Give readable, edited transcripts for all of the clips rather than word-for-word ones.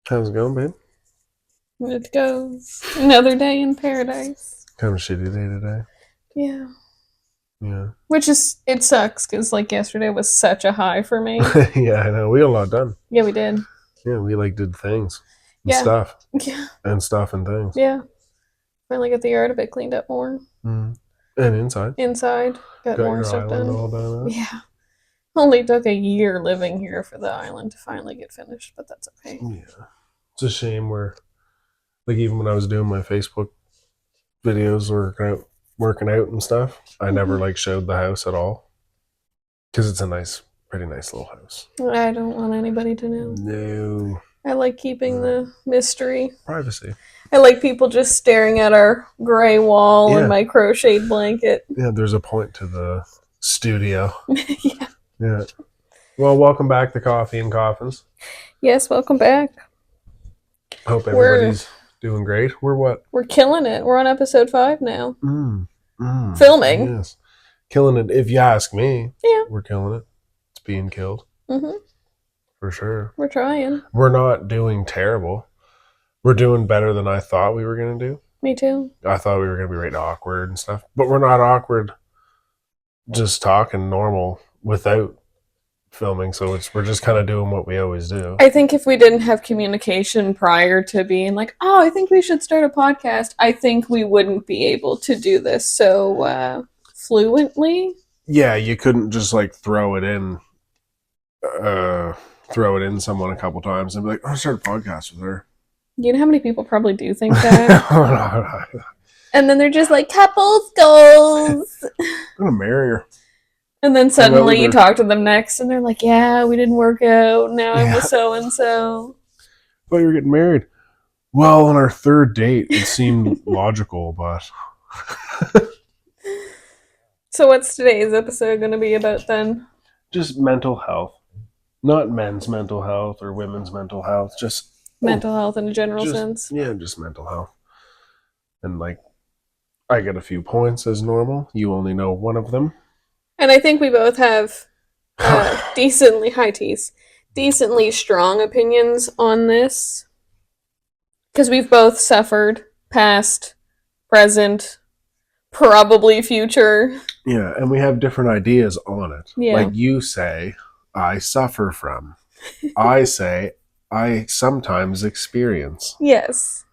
How's it going, babe? It goes. Another day in paradise. Kind of a shitty day today. Yeah. Yeah. It sucks because, like, yesterday was such a high for me. Yeah, I know. We got a lot done. Yeah, we did. Yeah, we did things and Yeah. stuff Yeah. and stuff and things. Yeah. Finally got the yard a bit cleaned up more. Mm. And inside. Inside, got Got more your stuff island done. all done up. Yeah. Only took a year living here for the island to finally get finished, but that's okay. Yeah. It's a shame where, like, even when I was doing my Facebook videos working out and stuff, I never, like, showed the house at all. Because it's a pretty nice little house. I don't want anybody to know. No. I like keeping the mystery. Privacy. I like people just staring at our gray wall Yeah. and my crocheted blanket. Yeah, there's a point to the studio. Yeah. Yeah. Well, welcome back to Coffee and Coffins. Yes, welcome back. Hope everybody's doing great. We're what? We're killing it. We're on episode 5 now. Filming. Yes. Killing it. If you ask me, Yeah. we're killing it. It's being killed. Mm-hmm. For sure. We're trying. We're not doing terrible. We're doing better than I thought we were going to do. Me too. I thought we were going to be right awkward and stuff. But we're not awkward just talking normal without filming, so we're just kind of doing what we always do. I think if we didn't have communication prior to being like, oh, I think we should start a podcast, I think we wouldn't be able to do this so fluently. Yeah, you couldn't just like throw it in someone a couple times and be like, oh, I'll start a podcast with her. You know how many people probably do think that? And then they're just like, couples goals. I'm gonna marry her. And then suddenly you talk to them next and they're like, yeah, we didn't work out. Now I'm with so-and-so. But you're getting married. Well, on our third date, it seemed logical, but... So what's today's episode going to be about then? Just mental health. Not men's mental health or women's mental health. Just... mental health in a general sense. Yeah, just mental health. And like, I get a few points as normal. You only know one of them. And I think we both have decently strong opinions on this. Because we've both suffered, past, present, probably future. Yeah, and we have different ideas on it. Yeah. Like you say, I suffer from. I say, I sometimes experience. Yes.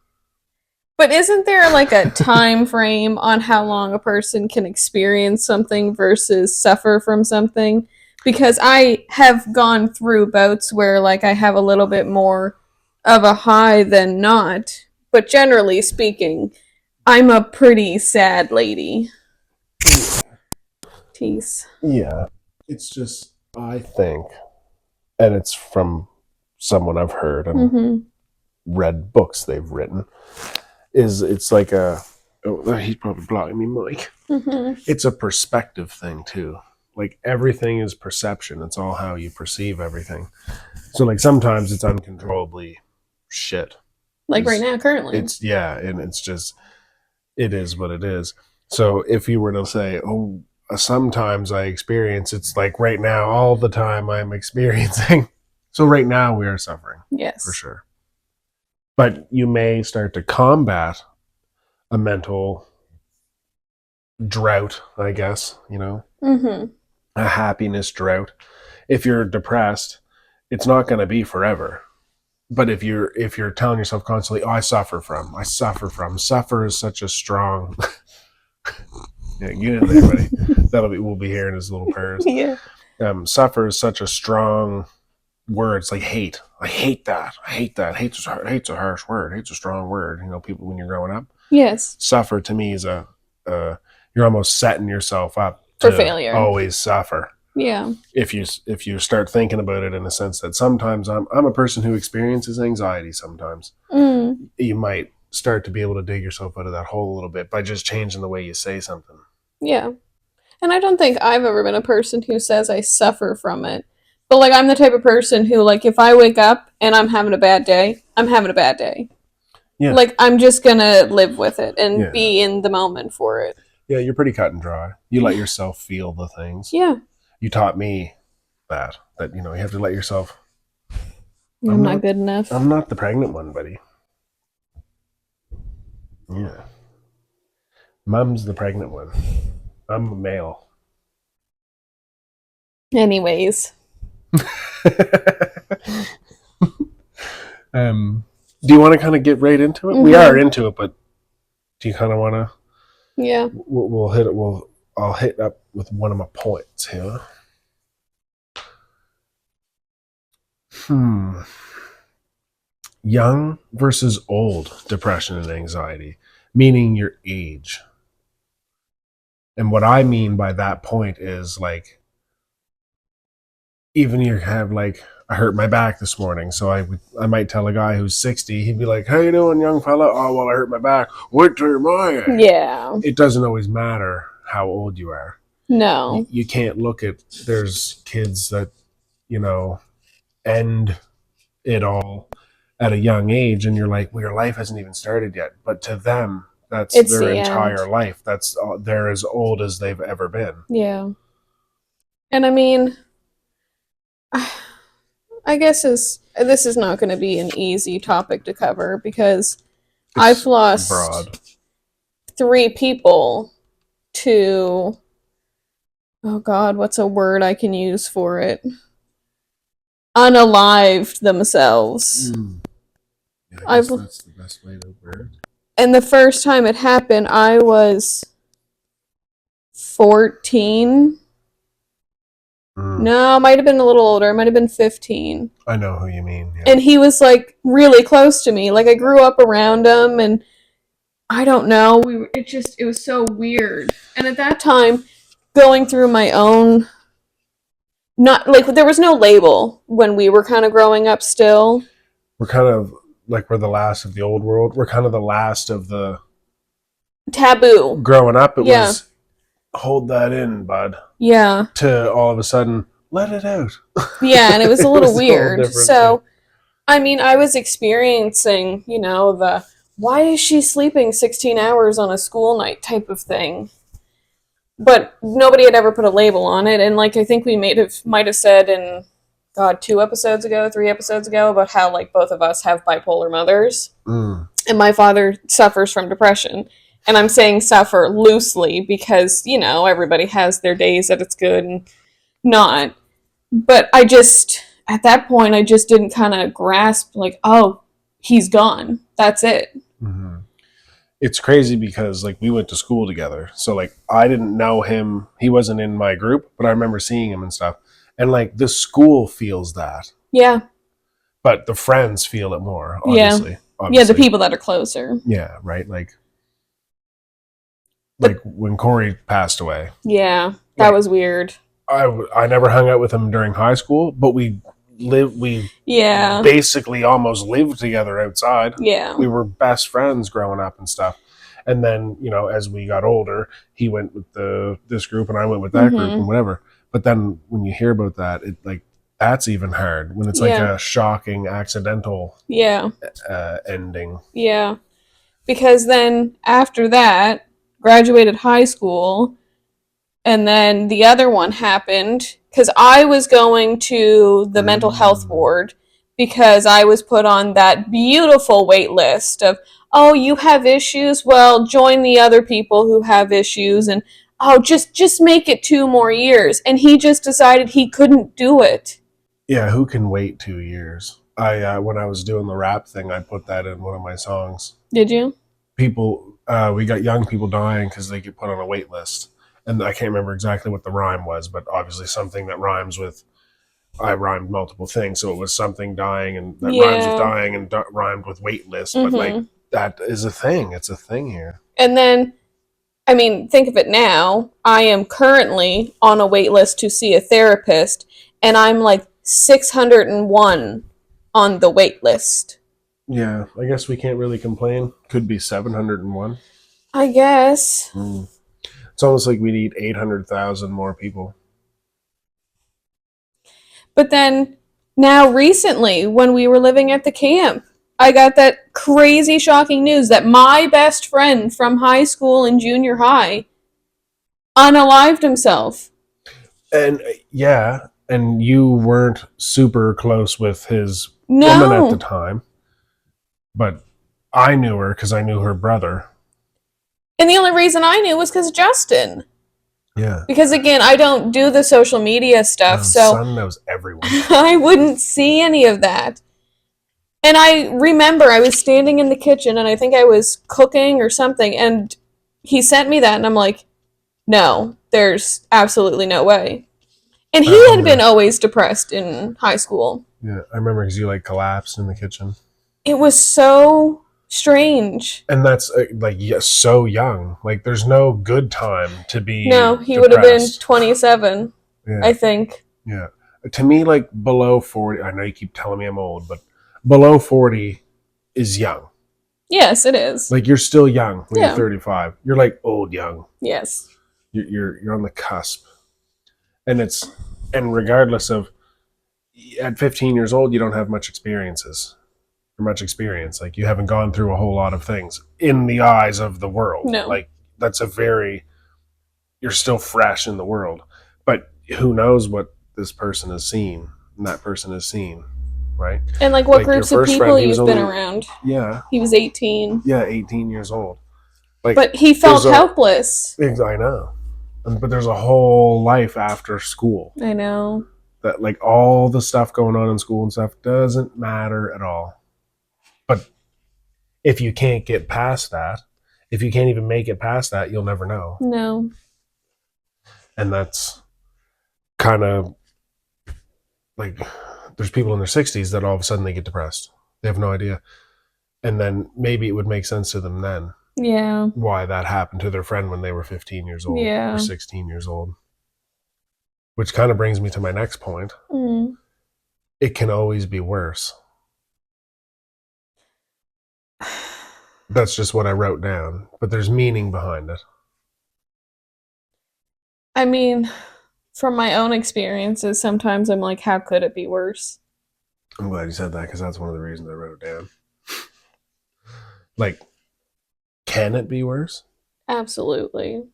But isn't there like a time frame on how long a person can experience something versus suffer from something? Because I have gone through bouts where like I have a little bit more of a high than not. But generally speaking, I'm a pretty sad lady. Tease. Yeah. It's just, I think, and it's from someone I've heard and read books they've written, it's like he's probably blocking me, Mike. It's a perspective thing too. Like everything is perception. It's all how you perceive everything. So like sometimes it's uncontrollably shit. Like right now, currently. And it's just, it is what it is. So if you were to say, oh, sometimes I experience, it's like right now, all the time I'm experiencing. So right now we are suffering. Yes. For sure. But you may start to combat a mental drought, I guess, you know? A happiness drought. If you're depressed, it's not going to be forever. But if you're telling yourself constantly, oh, I suffer from. Suffer is such a strong... Yeah, get in there, buddy. We'll be hearing his little purrs. Yeah. Suffer is such a strong word. It's like hate. I hate that. Hate's a harsh word. Hate's a strong word. You know, people when you're growing up. Yes. Suffer to me is you're almost setting yourself up for failure. Always suffer. Yeah. If you start thinking about it in a sense that sometimes I'm a person who experiences anxiety sometimes. You might start to be able to dig yourself out of that hole a little bit by just changing the way you say something. Yeah. And I don't think I've ever been a person who says I suffer from it. But, like, I'm the type of person who, like, if I wake up and I'm having a bad day, I'm having a bad day. Yeah. Like, I'm just gonna live with it and be in the moment for it. Yeah, you're pretty cut and dry. You let yourself feel the things. Yeah. You taught me that, you know, you have to let yourself I'm not good enough. I'm not the pregnant one, buddy. Yeah. Mom's the pregnant one. I'm a male. Anyways. Do you want to kind of get right into it? Mm-hmm. We are into it, but do you kind of want to? Yeah. We'll hit it. I'll hit up with one of my points here. Young versus old depression and anxiety, meaning your age. And what I mean by that point is like, even you have like, I hurt my back this morning, so I might tell a guy who's 60, he'd be like, "How you doing, young fella?" "Oh, well, I hurt my back." "Wait till you're my age." Yeah. It doesn't always matter how old you are. No. You can't look at, there's kids that, end it all at a young age, and you're like, well, your life hasn't even started yet. But to them, that's it's their entire life. They're as old as they've ever been. Yeah. And I mean, I guess this is not going to be an easy topic to cover because I've lost broad. 3 people to, oh God, what's a word I can use for it? Unalived themselves. Yeah, I guess that's the best way to word it. And the first time it happened, I was 14. No, it might have been a little older. It might have been 15. I know who you mean. Yeah. And he was like really close to me. Like I grew up around him, and I don't know. It was so weird. And at that time, going through my own, not like there was no label when we were kind of growing up. Still, we're kind of like we're the last of the old world. We're kind of the last of the taboo. Growing up, it was hold that in, bud. Yeah. To all of a sudden, let it out. Yeah, and it was a little weird. So, I mean, I was experiencing, the why is she sleeping 16 hours on a school night type of thing. But nobody had ever put a label on it. And like I think we might have said in 3 episodes ago about how like both of us have bipolar mothers. And my father suffers from depression. And I'm saying suffer loosely because, everybody has their days that it's good and not. But at that point, I just didn't kind of grasp, like, oh, he's gone. That's it. Mm-hmm. It's crazy because, like, we went to school together. So, like, I didn't know him. He wasn't in my group, but I remember seeing him and stuff. And, like, the school feels that. Yeah. But the friends feel it more, obviously. Yeah, yeah, the people that are closer. Yeah, right? Like when Corey passed away. Yeah, that was weird. I never hung out with him during high school, but we basically almost lived together outside. Yeah. We were best friends growing up and stuff. And then, as we got older, he went with this group and I went with that group and whatever. But then when you hear about that, that's even hard when it's like a shocking accidental ending. Yeah. Because then after that, graduated high school, and then the other one happened because I was going to the mental health ward because I was put on that beautiful wait list of, oh, you have issues? Well, join the other people who have issues, and oh, just make it 2 more years. And he just decided he couldn't do it. Yeah, who can wait 2 years? When I was doing the rap thing, I put that in one of my songs. Did you? People, we got young people dying because they get put on a wait list. And I can't remember exactly what the rhyme was, but obviously something that rhymes with, I rhymed multiple things. So it was something dying and that rhymes with dying and rhymed with wait list. But like, that is a thing. It's a thing here. And then, I mean, think of it now. I am currently on a wait list to see a therapist, and I'm like 601 on the wait list. Yeah, I guess we can't really complain. Could be 701. I guess. It's almost like we need 800,000 more people. But then, now recently, when we were living at the camp, I got that crazy shocking news that my best friend from high school and junior high unalived himself. And and you weren't super close with his woman at the No. time, but I knew her because I knew her brother. And the only reason I knew was because of Justin. Yeah. Because again, I don't do the social media stuff, so Son knows everyone. I wouldn't see any of that. And I remember I was standing in the kitchen and I think I was cooking or something, and he sent me that, and I'm like, no, there's absolutely no way. And he had been always depressed in high school. Yeah, I remember because you like collapsed in the kitchen. It was so strange. And that's like so young. Like there's no good time to be. No, he depressed. would have been 27, yeah. I think. Yeah. To me, like below 40, I know you keep telling me I'm old, but below 40 is young. Yes, it is. Like you're still young when you're 35. You're like old young. Yes. You're on the cusp. And regardless of at 15 years old, you don't have much experience. Like you haven't gone through a whole lot of things in the eyes of the world. No. Like you're still fresh in the world. But who knows what this person has seen and that person has seen, right? And like what groups of people you've been around. Yeah. He was 18. Yeah, 18 years old. Like, but he felt helpless. I know. But there's a whole life after school. I know. That like all the stuff going on in school and stuff doesn't matter at all. But if you can't get past that, if you can't even make it past that, you'll never know. No. And that's kind of like there's people in their 60s that all of a sudden they get depressed. They have no idea. And then maybe it would make sense to them then. Yeah. Why that happened to their friend when they were 15 years old or 16 years old. Which kind of brings me to my next point. Mm. It can always be worse. That's just what I wrote down, but there's meaning behind it. I mean, from my own experiences, sometimes I'm like, how could it be worse? I'm glad you said that because that's one of the reasons I wrote it down. Like, can it be worse? Absolutely.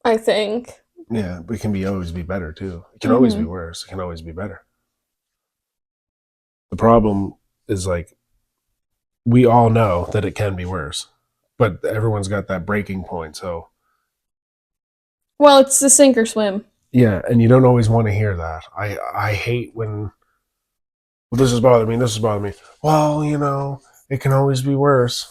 I think. Yeah, but it can always be better too. It can always be worse. It can always be better. The problem is like, we all know that it can be worse, but everyone's got that breaking point. So, well, it's the sink or swim. Yeah, and you don't always want to hear that. I hate when, well, this is bothering me. Well, you know, it can always be worse.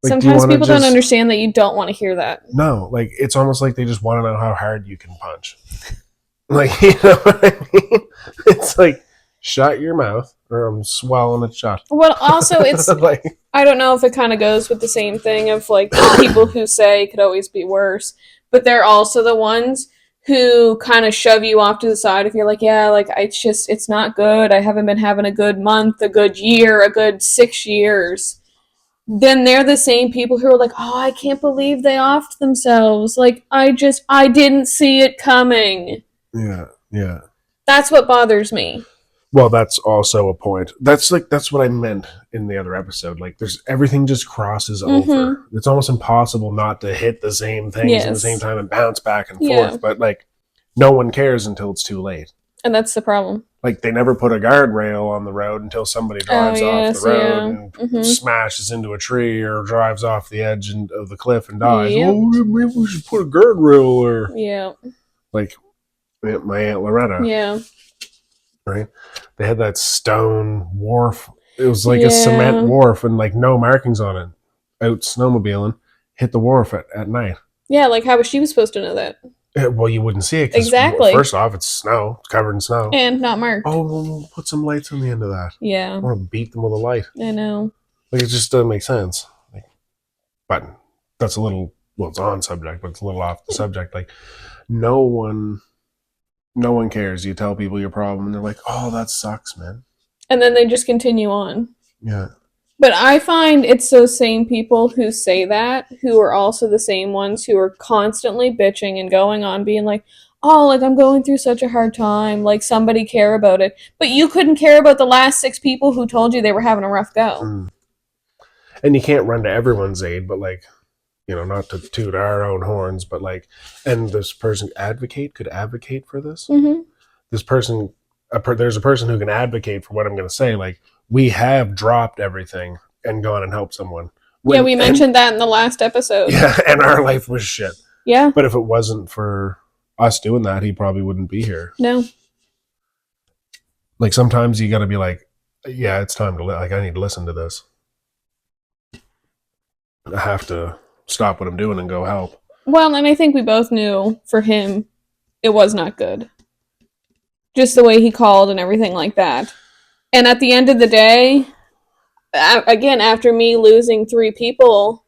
Like, sometimes people don't understand that you don't want to hear that. No, like it's almost like they just want to know how hard you can punch. Like, you know what I mean? It's like, shut your mouth or I'm swallowing it shut. Well, also it's like, I don't know if it kind of goes with the same thing of like people who say it could always be worse, but they're also the ones who kind of shove you off to the side if you're like, yeah, like it's not good. I haven't been having a good month, a good year, a good 6 years. Then they're the same people who are like, oh, I can't believe they offed themselves. Like, I didn't see it coming. Yeah. That's what bothers me. Well, that's also a point. That's what I meant in the other episode. Like, everything just crosses over. It's almost impossible not to hit the same things at the same time and bounce back and forth. But like, no one cares until it's too late. And that's the problem. Like, they never put a guardrail on the road until somebody drives off the road and smashes into a tree or drives off the edge of the cliff and dies. Yep. Oh, maybe we should put a guardrail there. Yeah. Like my Aunt Loretta. Yeah. Right? They had that stone wharf. It was like a cement wharf and like no markings on it. Out snowmobiling, hit the wharf at night. Yeah, like how was she supposed to know that? Well, you wouldn't see it. Exactly. First off, it's snow. It's covered in snow. And not marked. Oh, we'll put some lights on the end of that. Yeah. I want to beat them with a light. I know. Like, it just doesn't make sense. Like, but that's a little, well, it's on subject, but it's a little off the subject. Like, no one cares. You tell people your problem, and they're like, oh, that sucks, man. And then they just continue on. Yeah. But I find it's those same people who say that who are also the same ones who are constantly bitching and going on being like, oh, like I'm going through such a hard time, like somebody care about it. But you couldn't care about the last 6 people who told you they were having a rough go. Mm. And you can't run to everyone's aid, but like, you know, not to toot our own horns, but like, and this person could advocate for this. Mm-hmm. This person there's a person who can advocate for what I'm going to say. Like, we have dropped everything and gone and helped someone. Yeah, we mentioned that in the last episode. Yeah, and our life was shit. Yeah. But if it wasn't for us doing that, he probably wouldn't be here. No. Like, sometimes you got to be like, yeah, it's time to like, I need to listen to this. I have to stop what I'm doing and go help. Well, and I think we both knew for him it was not good. Just the way he called and everything like that. And at the end of the day, again, after me losing 3 people,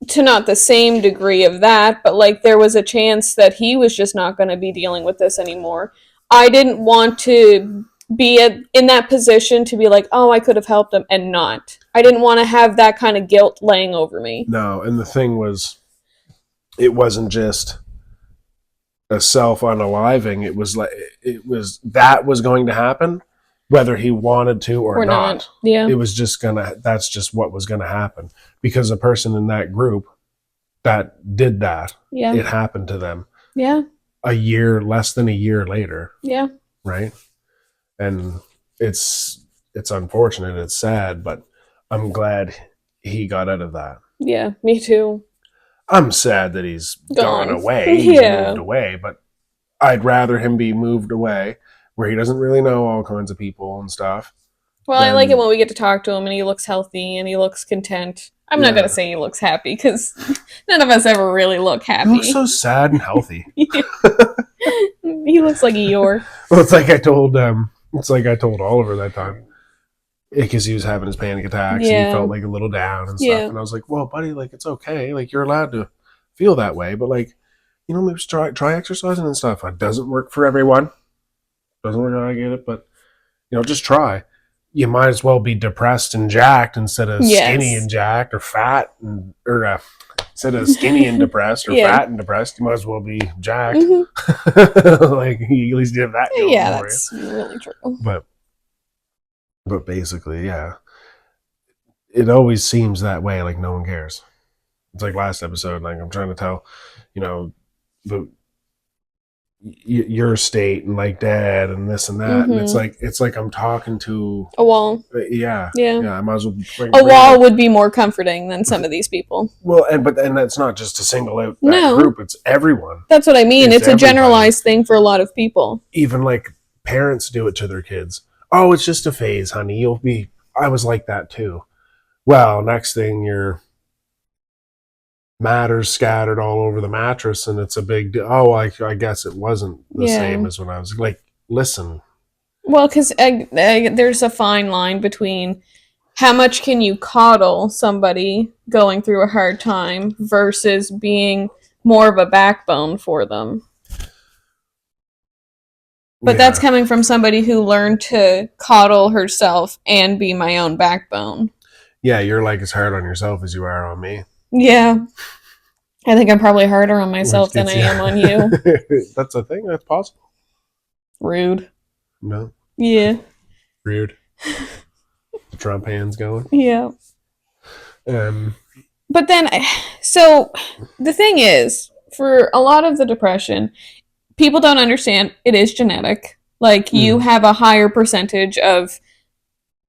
to not the same degree of that, but like there was a chance that he was just not going to be dealing with this anymore. I didn't want to be in that position to be like, oh, I could have helped him, and not. I didn't want to have that kind of guilt laying over me. No, and the thing was, it wasn't just a self-unaliving. It was like, that was going to happen, whether he wanted to or not. Yeah. It was just that's just what was gonna happen, because a person in that group that did that, yeah, it happened to them. Yeah. Less than a year later. Yeah. Right? And it's unfortunate, it's sad, but I'm glad he got out of that. Yeah, me too. I'm sad that he's gone away. He's moved away, but I'd rather him be moved away where he doesn't really know all kinds of people and stuff. Well, I like it when we get to talk to him and he looks healthy and he looks content. I'm not going to say he looks happy, because none of us ever really look happy. He looks so sad and healthy. He looks like Eeyore. Well, it's like I told Oliver that time, because he was having his panic attacks and he felt like a little down and stuff. And I was like, well, buddy, like, it's okay. Like, you're allowed to feel that way, but like, you know, maybe try exercising and stuff. It doesn't work for everyone. Doesn't work, I get it, but you know, just try. You might as well be depressed and jacked instead of skinny and jacked, or fat or instead of skinny and depressed, or fat and depressed. You might as well be jacked. Mm-hmm. Like, at least you have that. Yeah, that's really true. But basically, yeah, it always seems that way. Like, no one cares. It's like last episode. Like, I'm trying to tell, you know, your state and like dad and this and that, mm-hmm. and it's like I'm talking to a wall. Yeah. I might as well a wall would be more comforting than some of these people. Well, and that's not just to single out that group, it's everyone. That's what I mean. It's a generalized thing for a lot of people. Even like parents do it to their kids. Oh, it's just a phase, honey. I was like that too. Well, next thing your matter's scattered all over the mattress and it's a big deal. Oh, I guess it wasn't the same as when I was like, listen. Well, because there's a fine line between how much can you coddle somebody going through a hard time versus being more of a backbone for them. But that's coming from somebody who learned to coddle herself and be my own backbone. Yeah, you're like as hard on yourself as you are on me. Yeah. I think I'm probably harder on myself than I am on you. That's a thing? That's possible? Rude. No. Yeah. Rude. Trump hands going. Yeah. But then, so the thing is, for a lot of the depression, people don't understand it is genetic. Like, you have a higher percentage of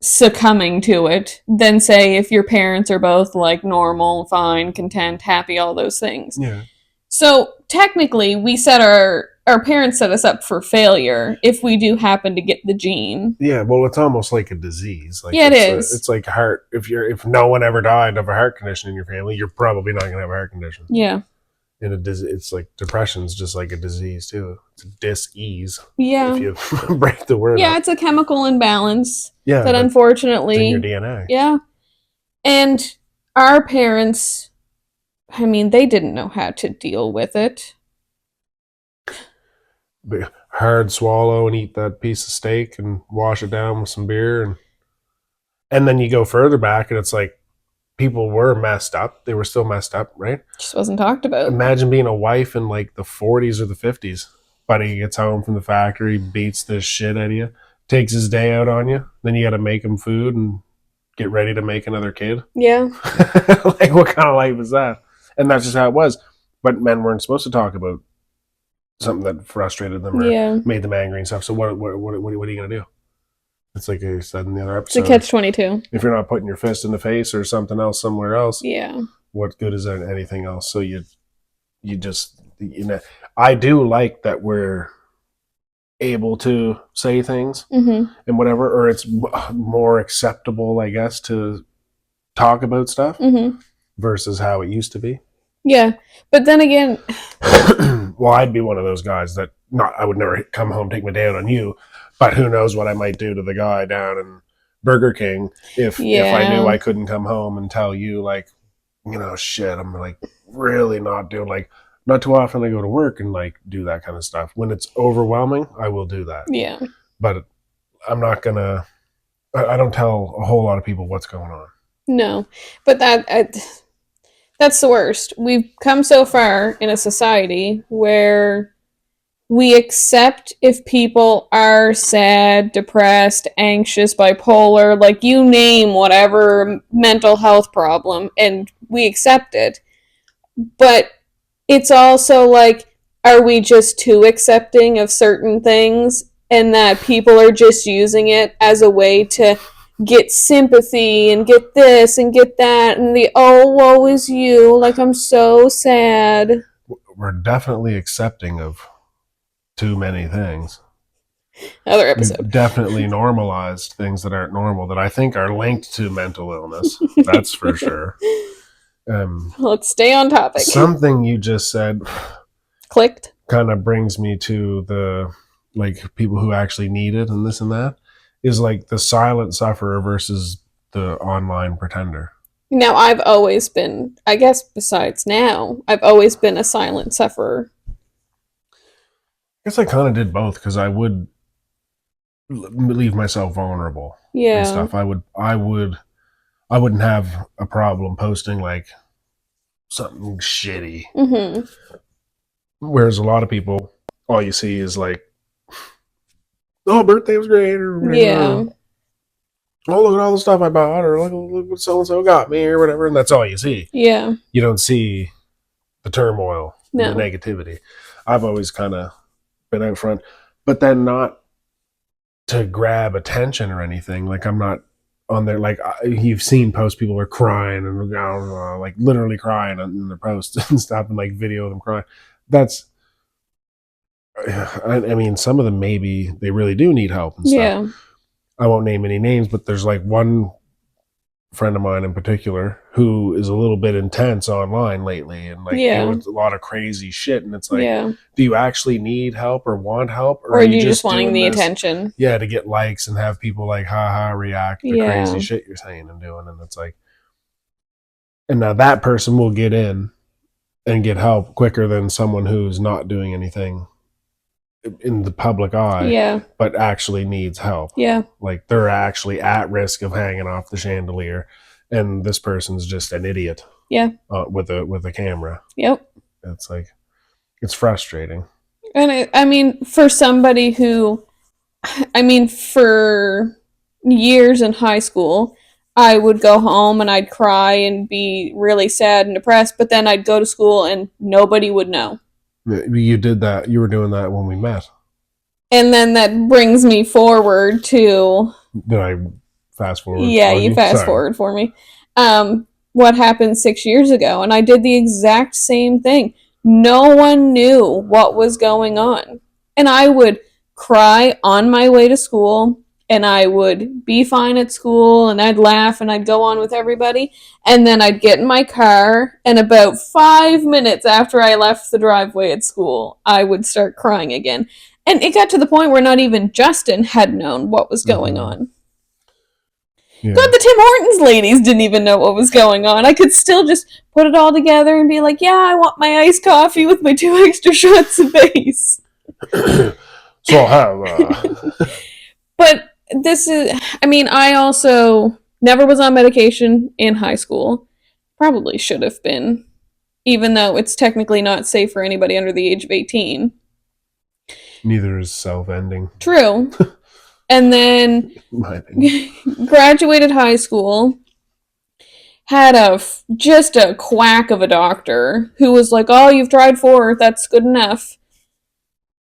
succumbing to it than, say, if your parents are both like normal, fine, content, happy, all those things. Yeah. So technically, we set our parents set us up for failure if we do happen to get the gene. Yeah, well, it's almost like a disease. Like, yeah, it is. It's like heart. If no one ever died of a heart condition in your family, you're probably not going to have a heart condition. Yeah. And it's like depression's just like a disease too. It's a dis-ease. Yeah. If you break the word. Yeah, up. It's a chemical imbalance. Yeah. That unfortunately. It's in your DNA. Yeah. And our parents, I mean, they didn't know how to deal with it. Hard swallow and eat that piece of steak and wash it down with some beer, and then you go further back and it's like people were messed up. They were still messed up, right? Just wasn't talked about. Imagine being a wife in like the 40s or the 50s. Buddy gets home from the factory, beats the shit out of you, takes his day out on you. Then you got to make him food and get ready to make another kid. Yeah. Like, what kind of life is that? And that's just how it was. But men weren't supposed to talk about something that frustrated them or Yeah. made them angry and stuff. So what are you gonna do? It's like I said in the other It's a episode. catch-22. If you're not putting your fist in the face or something else somewhere else, Yeah. what good is there anything else? So you just I do like that we're able to say things Mm-hmm. and whatever, or it's more acceptable, I guess, to talk about stuff Mm-hmm. versus how it used to be. Yeah, but then again, Well, I'd be one of those guys that I would never come home take my down on you, but who knows what I might do to the guy down in Burger King if I knew I couldn't come home and tell you like, shit, I'm like really not doing like not too often I go to work and like do that kind of stuff. When it's overwhelming, I will do that. Yeah. But I'm not gonna. I don't tell a whole lot of people what's going on. No, but that's the worst. We've come so far in a society where we accept if people are sad, depressed, anxious, bipolar, like you name whatever mental health problem, and we accept it. But it's also like, are we just too accepting of certain things and that people are just using it as a way to get sympathy and get this and get that and the oh woe is you, like I'm so sad. We're definitely accepting of too many things. Other episode. We've definitely normalized things that aren't normal that I think are linked to mental illness. That's for sure. Let's stay on topic. Something you just said clicked kind of brings me to the like people who actually need it and this and that is like the silent sufferer versus the online pretender. Now, I've always been, I guess besides now, I've always been a silent sufferer. I guess I kind of did both because I would leave myself vulnerable and stuff. I wouldn't have a problem posting like something shitty. Mm-hmm. Whereas a lot of people, all you see is like, "Oh, birthday was great," or whatever. Yeah. "Oh, look at all the stuff I bought," or look what so and so got me, or whatever. And that's all you see. Yeah. You don't see the turmoil, no. the negativity. I've always kind of been out front, but then not to grab attention or anything. Like I'm not on there. Like you've seen posts, people are crying and like literally crying in their posts and stuff, and like video of them crying. That's, I mean, some of them maybe they really do need help and stuff. Yeah. I won't name any names, but there's like one friend of mine in particular who is a little bit intense online lately and like doing a lot of crazy shit, and it's like, do you actually need help or want help, or are you just wanting the attention? Yeah, to get likes and have people like haha react to crazy shit you're saying and doing. And it's like, and now that person will get in and get help quicker than someone who's not doing anything in the public eye, but actually needs help. Like they're actually at risk of hanging off the chandelier, and this person's just an idiot. With a camera. It's like, it's frustrating. And I mean, for somebody who, I mean, for years in high school, I would go home and I'd cry and be really sad and depressed, but then I'd go to school and nobody would know. You did that. You were doing that when we met. And then that brings me forward to... Did I fast forward? Yeah, you fast forward for me. What happened 6 years ago, and I did the exact same thing. No one knew what was going on. And I would cry on my way to school, and I would be fine at school, and I'd laugh, and I'd go on with everybody. And then I'd get in my car, and about 5 minutes after I left the driveway at school, I would start crying again. And it got to the point where not even Justin had known what was going on. God, the Tim Hortons ladies didn't even know what was going on. I could still just put it all together and be like, yeah, I want my iced coffee with my 2 extra shots of base. So I'll have... But this is, I mean, I also never was on medication in high school. Probably should have been, even though it's technically not safe for anybody under the age of 18. Neither is self-ending. True. And then graduated high school, had just a quack of a doctor who was like, oh, you've tried 4, that's good enough.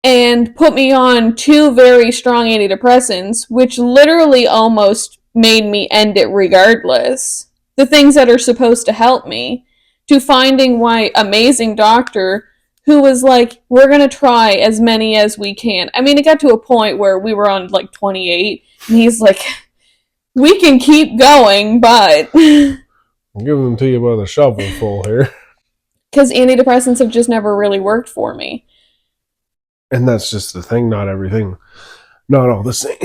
and put me on 2 very strong antidepressants, which literally almost made me end it regardless. The things that are supposed to help me, to finding my amazing doctor who was like, we're going to try as many as we can. I mean, it got to a point where we were on like 28, and he's like, we can keep going, but I'm giving them to you by the shovel full here. Because antidepressants have just never really worked for me. And that's just the thing. Not all the same.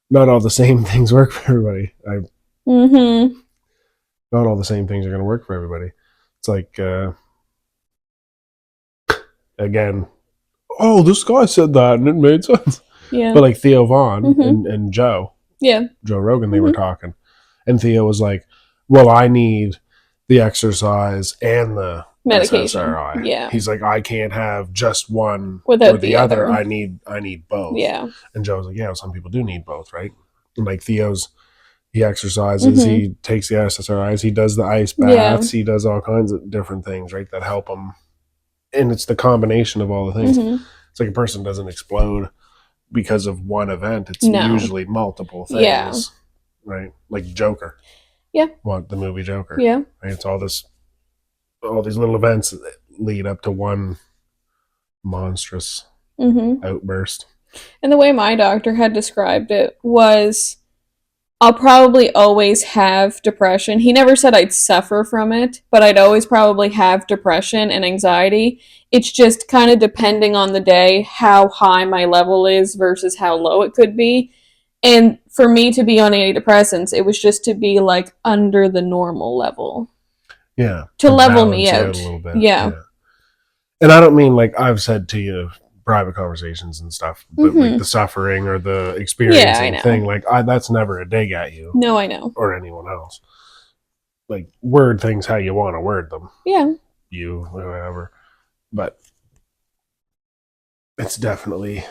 Not all the same things work for everybody. Mm-hmm. Not all the same things are going to work for everybody. It's like, again, oh, this guy said that and it made sense. Yeah. But like Theo Vaughn and Joe Rogan, they were talking. And Theo was like, well, I need the exercise and the medication. SSRI. Yeah. He's like, I can't have just one without or the other. I need both. Yeah. And Joe's like, yeah, well, some people do need both, right? And like he exercises, he takes the SSRIs, he does the ice baths, he does all kinds of different things, right, that help him. And it's the combination of all the things. It's like a person doesn't explode because of one event. It's usually multiple things, right? Like Joker. Yeah. What, the movie Joker. Yeah. Right? It's all these little events that lead up to one monstrous outburst. And the way my doctor had described it was, I'll probably always have depression. He never said I'd suffer from it, but I'd always probably have depression and anxiety. It's just kind of depending on the day, how high my level is versus how low it could be. And for me to be on antidepressants, it was just to be like under the normal level. Yeah. To level me out. A little bit. Yeah. And I don't mean like I've said to you, private conversations and stuff, but like the suffering or the experiencing thing, like that's never a dig at you. No, I know. Or anyone else. Like, word things how you want to word them. Yeah. You, whatever. But it's definitely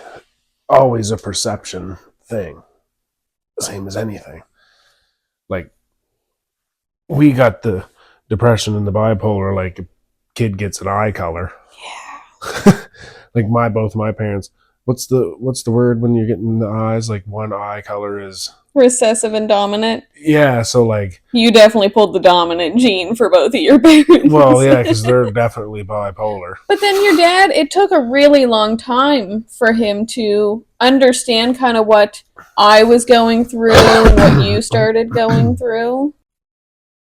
always a perception thing. Same as anything. Like, we got the depression and the bipolar, like a kid gets an eye color. Yeah. Like both my parents, what's the word when you're getting the eyes? Like one eye color is recessive and dominant. Yeah, so like you definitely pulled the dominant gene for both of your parents. Well, yeah, because they're definitely bipolar. But then your dad, it took a really long time for him to understand kind of what I was going through and what you started going through.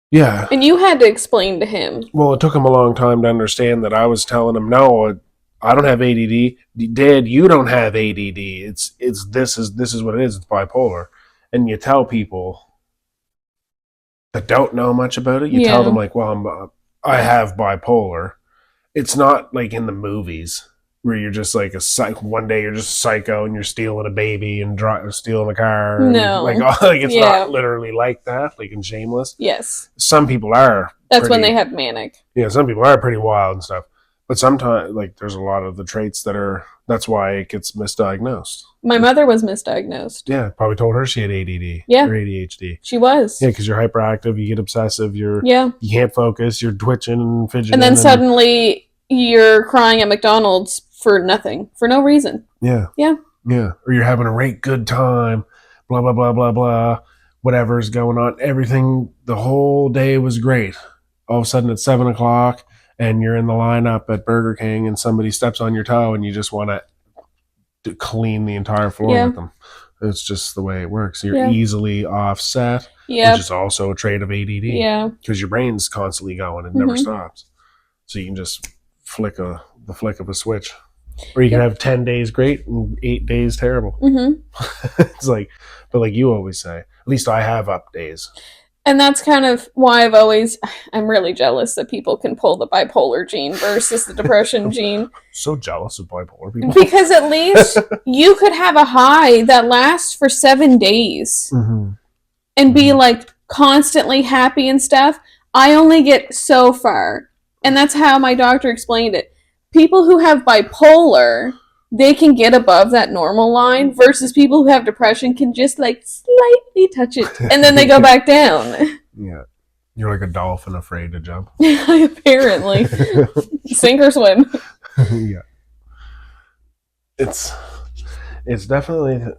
Yeah. And you had to explain to him. Well, it took him a long time to understand that I was telling him, no, I don't have ADD. Dad, you don't have ADD. It's this is what it is. It's bipolar. And you tell people that don't know much about it. You tell them like, well, I have bipolar. It's not like in the movies where you're just like one day you're just psycho and you're stealing a baby and stealing a car. No, like it's not literally like that. Like in Shameless. Yes. Some people are. That's when they have manic. Yeah, some people are pretty wild and stuff. But sometimes, like, there's a lot of the traits that's why it gets misdiagnosed. My mother was misdiagnosed. Yeah, probably told her she had ADD or ADHD. She was. Yeah, because you're hyperactive, you get obsessive, you can't focus, you're twitching and fidgeting. And then suddenly you're crying at McDonald's for nothing, for no reason. Yeah. Yeah. Yeah. Or you're having a great good time, blah, blah, blah, blah, blah, whatever's going on. Everything, the whole day was great. All of a sudden it's 7 o'clock. And you're in the lineup at Burger King and somebody steps on your toe and you just want to clean the entire floor with them. It's just the way it works. You're easily offset, which is also a trait of ADD. Yeah. Because your brain's constantly going and never stops. So you can just flick the flick of a switch. Or you can have 10 days great and 8 days terrible. It's like, but like you always say, at least I have up days. And that's kind of why I'm really jealous that people can pull the bipolar gene versus the depression gene. So jealous of bipolar people. Because at least you could have a high that lasts for 7 days and be like constantly happy and stuff. I only get so far. And that's how my doctor explained it. People who have bipolar, they can get above that normal line versus people who have depression can just like slightly touch it and then they go back down. Yeah. You're like a dolphin afraid to jump. Apparently. Sink or swim. Yeah. it's it's definitely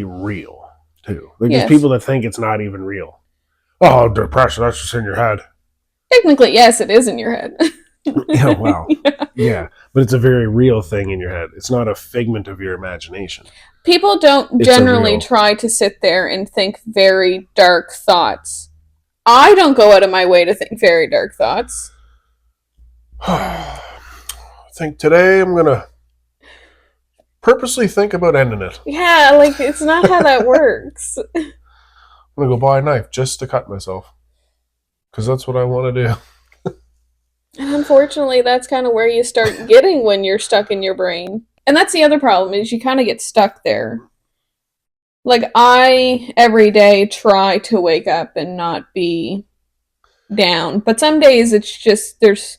real too. Like there's Yes. people that think it's not even real. Oh, depression, that's just in your head. Technically, yes, it is in your head. Yeah, wow. Yeah, but it's a very real thing in your head. It's not a figment of your imagination. People don't It's a generally real. try to sit there and think very dark thoughts. I don't go out of my way to think very dark thoughts. I think today I'm gonna purposely think about ending it. Yeah, like it's not how that works. I'm gonna go buy a knife just to cut myself because that's what I want to do. And unfortunately, that's kind of where you start getting when you're stuck in your brain. And that's the other problem is you kind of get stuck there. Like I every day try to wake up and not be down, but some days it's just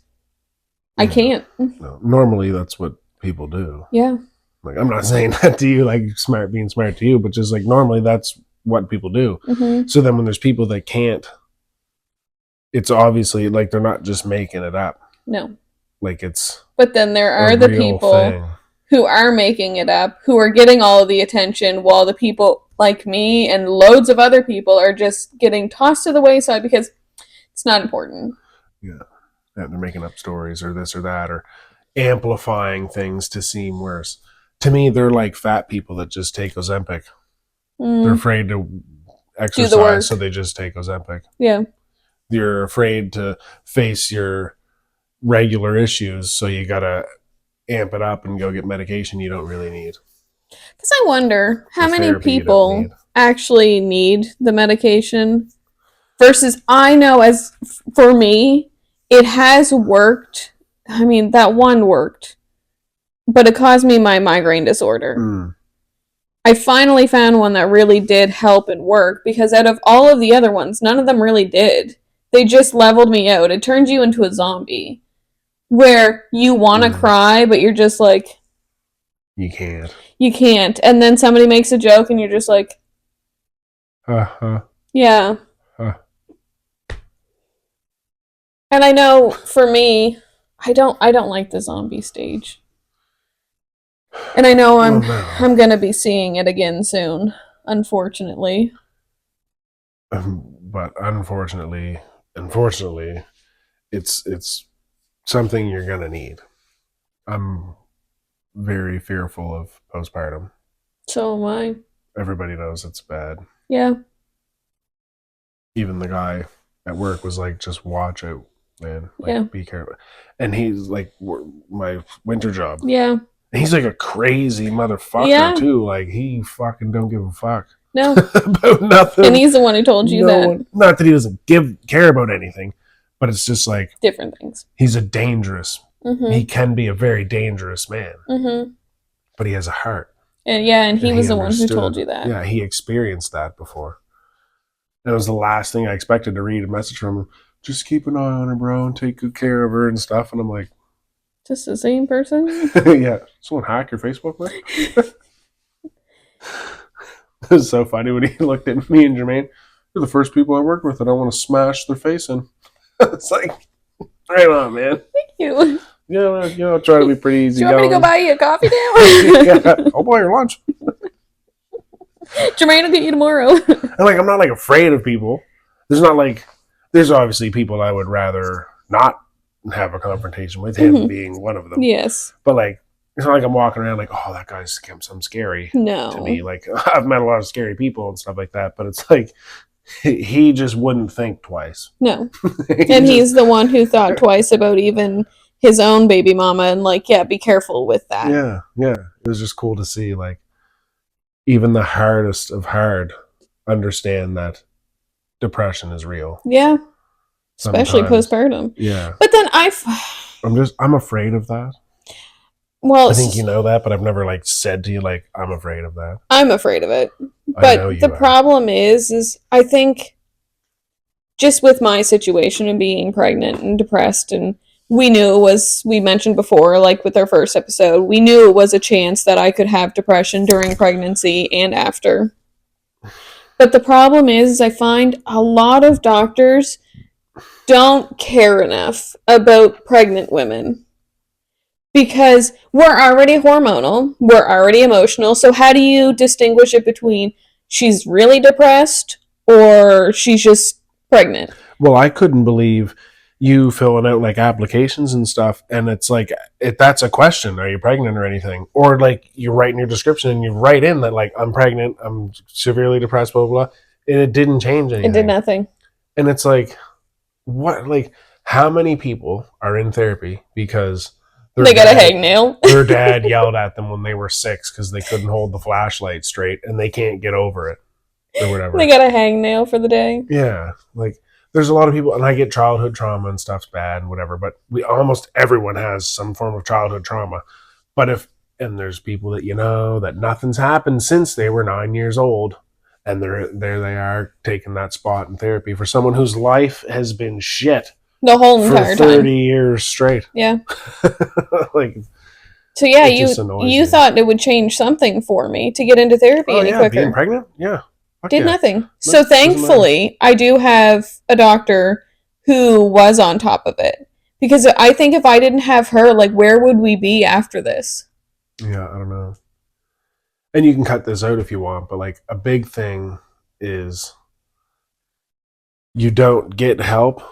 I can't. No, normally that's what people do. Yeah. Like I'm not saying that to you, like being smart to you, but just like normally that's what people do. Mm-hmm. So then when there's people that can't, it's obviously like they're not just making it up. No. Like it's. But then there are the people thing. Who are making it up, who are getting all of the attention, while the people like me and loads of other people are just getting tossed to the wayside because it's not important. Yeah. They're making up stories or this or that or amplifying things to seem worse. To me, they're like fat people that just take Ozempic. They're afraid to exercise, so they just take Ozempic. Yeah. You're afraid to face your regular issues, so you gotta amp it up and go get medication you don't really need. Because I wonder how many people actually need the medication versus I know as for me, it has worked. I mean, that one worked, but it caused me my migraine disorder. I finally found one that really did help and work because out of all of the other ones, none of them really did. They just leveled me out. It turns you into a zombie where you want to cry, but you're just like, you can't. You can't. And then somebody makes a joke and you're just like, yeah. And I know for me, I don't like the zombie stage. And I know I'm going to be seeing it again soon, unfortunately. But unfortunately, it's something you're going to need. I'm very fearful of postpartum. So am I. Everybody knows it's bad. Yeah. Even the guy at work was like, just watch out, man. Like, be careful. And he's like, my winter job. Yeah. And he's like a crazy motherfucker, too. Like, he fucking don't give a fuck. No. About nothing. And he's the one who told you that. Not that he doesn't care about anything, but it's just like... different things. He's a dangerous... He can be a very dangerous man. But he has a heart. And he was the one who told you that. Yeah, he experienced that before. And it was the last thing I expected to read a message from him. Just keep an eye on her, bro, and take good care of her and stuff. And I'm like... just the same person? Yeah. Someone hack your Facebook, man? It was so funny when he looked at me and Jermaine. You're the first people I worked with that I want to smash their face in. It's like, right on, man. Thank you. Yeah, I'll try to be pretty easy. Do you want me to go buy you a coffee now? Yeah, I'll buy your lunch. Jermaine will get you tomorrow. And like, I'm not like afraid of people. There's obviously people I would rather not have a confrontation with, him being one of them. Yes. But like, it's not like I'm walking around like, oh, that guy's some scary. No. To me, like, I've met a lot of scary people and stuff like that, but it's like, he just wouldn't think twice. No. And he's the one who thought twice about even his own baby mama and like, yeah, be careful with that. Yeah. It was just cool to see, like, even the hardest of hard understand that depression is real. Yeah. Especially postpartum. Yeah. But then I'm afraid of that. Well, I think you know that, but I've never like said to you like I'm afraid of that. I'm afraid of it. But the problem is I think just with my situation and being pregnant and depressed, and we mentioned before, like with our first episode, we knew it was a chance that I could have depression during pregnancy and after. But the problem is I find a lot of doctors don't care enough about pregnant women. Because we're already hormonal, we're already emotional, so how do you distinguish it between she's really depressed or she's just pregnant? Well, I couldn't believe you filling out like applications and stuff, and it's like that's a question: are you pregnant or anything? Or like you write in your description and you write in that like I'm pregnant, I'm severely depressed, blah blah blah, and it didn't change anything. It did nothing. And it's like, what? Like, how many people are in therapy because they got a hangnail? Their dad yelled at them when they were 6 because they couldn't hold the flashlight straight, and they can't get over it or whatever. They got a hangnail for the day. Yeah, like there's a lot of people, and I get childhood trauma and stuff's bad and whatever, but almost everyone has some form of childhood trauma. But and there's people that that nothing's happened since they were 9 years old, and there they are taking that spot in therapy for someone whose life has been shit the whole entire for 30 time. years straight. Yeah. Like, so yeah, you thought it would change something for me to get into therapy any quicker. Being pregnant? Yeah. Did nothing. So thankfully, I do have a doctor who was on top of it. Because I think if I didn't have her, like, where would we be after this? Yeah, I don't know. And you can cut this out if you want, but like a big thing is you don't get help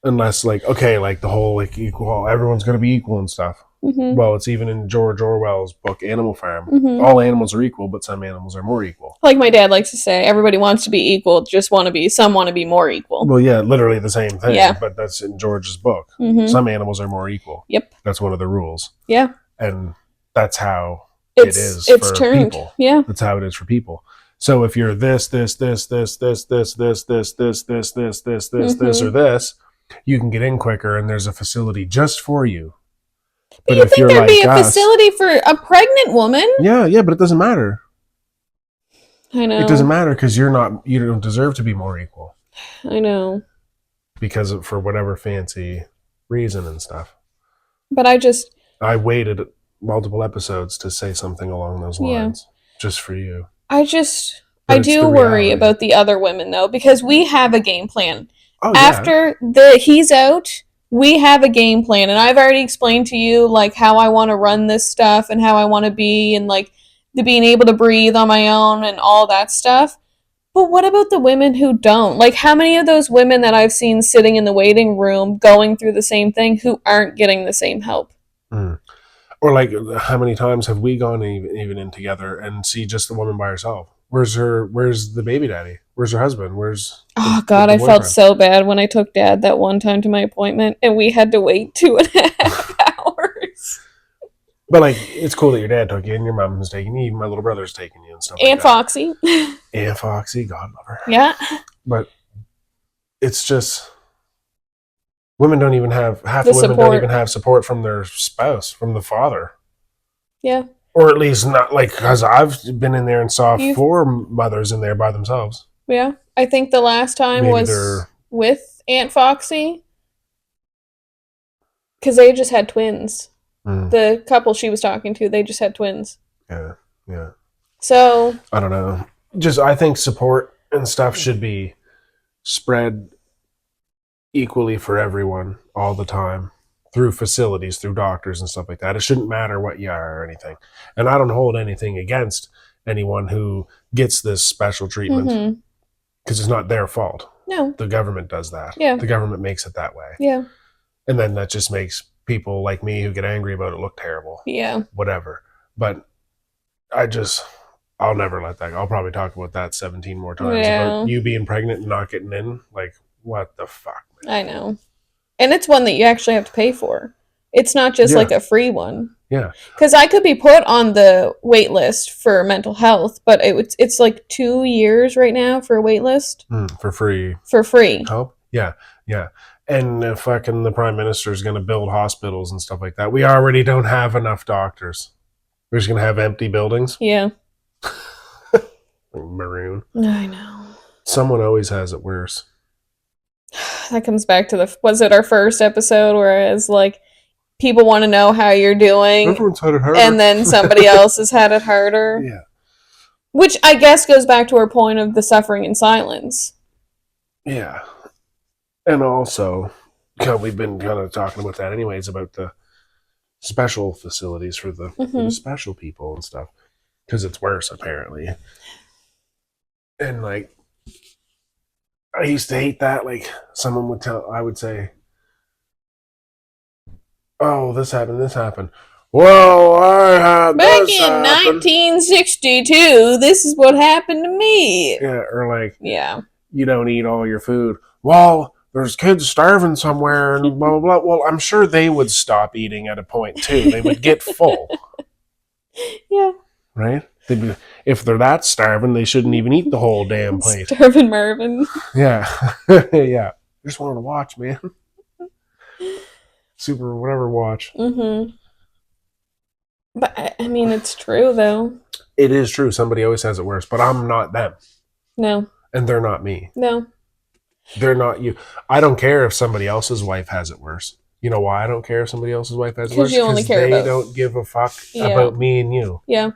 unless like, okay, like the whole like equal, everyone's going to be equal and stuff. Mm-hmm. Well, it's even in George Orwell's book Animal Farm. Mm-hmm. All animals are equal, but some animals are more equal. Like my dad likes to say, everybody wants to be equal, some want to be more equal. Well, yeah, literally the same thing. Yeah. But that's in George's book. Mm-hmm. Some animals are more equal. Yep. That's one of the rules. Yeah. And that's how it is for people. Yeah. That's how it is for people. So if you're this, or this, you can get in quicker, and there's a facility just for you. But you think there'd be a facility for a pregnant woman? Yeah, but it doesn't matter. I know. It doesn't matter because you don't deserve to be more equal. I know. Because for whatever fancy reason and stuff. But I waited multiple episodes to say something along those lines. Just for you. I do worry about the other women though, because we have a game plan. Oh, yeah. After he's out, we have a game plan, and I've already explained to you like how I want to run this stuff and how I want to be, and like the being able to breathe on my own and all that stuff. But what about the women who don't? Like, how many of those women that I've seen sitting in the waiting room going through the same thing who aren't getting the same help? Mm. Or like, how many times have we gone even in together and see just the woman by herself? Where's the baby daddy? Where's her husband? Oh God, I felt so bad when I took Dad that one time to my appointment and we had to wait 2.5 hours. But like, it's cool that your dad took you and your mom was taking you, even my little brother's taking you and stuff. Aunt Foxy. Aunt Foxy, God love her. Yeah. But it's just women don't even have women don't even have support from their spouse, from the father. Yeah. Or at least not like, because I've been in there and saw 4 mothers in there by themselves. Yeah. I think the last time was with Aunt Foxy. Because they just had twins. Mm. The couple she was talking to, they just had twins. Yeah. So. I don't know. I think support and stuff should be spread equally for everyone all the time. Through facilities, through doctors and stuff like that. It shouldn't matter what you are or anything. And I don't hold anything against anyone who gets this special treatment because it's not their fault. No. The government does that. Yeah. The government makes it that way. Yeah. And then that just makes people like me who get angry about it look terrible. Yeah. Whatever. But I'll never let that go. I'll probably talk about that 17 more times. Yeah. About you being pregnant and not getting in. Like, what the fuck, man? I know. And it's one that you actually have to pay for. It's not just like a free one. Yeah. Because I could be put on the wait list for mental health, but it's like 2 years right now for a wait list. For free. For free. Help? Yeah. And fucking the Prime Minister is going to build hospitals and stuff like that. We already don't have enough doctors. We're just going to have empty buildings. Yeah. Maroon. I know. Someone always has it worse. That comes back to was it our first episode where it's like people want to know how you're doing. Everyone's had it harder. And then somebody else has had it harder. Yeah. Which I guess goes back to our point of the suffering in silence. Yeah. And also, we've been kind of talking about that anyways, about the special facilities for the special people and stuff, because it's worse apparently. And like, I used to hate that. Like, someone would I would say, "Oh, this happened." Well, I had Back this in happen. 1962, this is what happened to me. Yeah, or like, yeah, you don't eat all your food. Well, there's kids starving somewhere and blah, blah, blah. Well, I'm sure they would stop eating at a point too. They would get full. Yeah. Right? If they're that starving, they shouldn't even eat the whole damn plate. Starving Marvin. Yeah. Yeah. I just wanted to watch, man. Super whatever watch. But, I mean, it's true, though. It is true. Somebody always has it worse, but I'm not them. No. And they're not me. No. They're not you. I don't care if somebody else's wife has it worse. You know why I don't care if somebody else's wife has it worse? Because you only care they about... don't give a fuck about me and you. Yeah.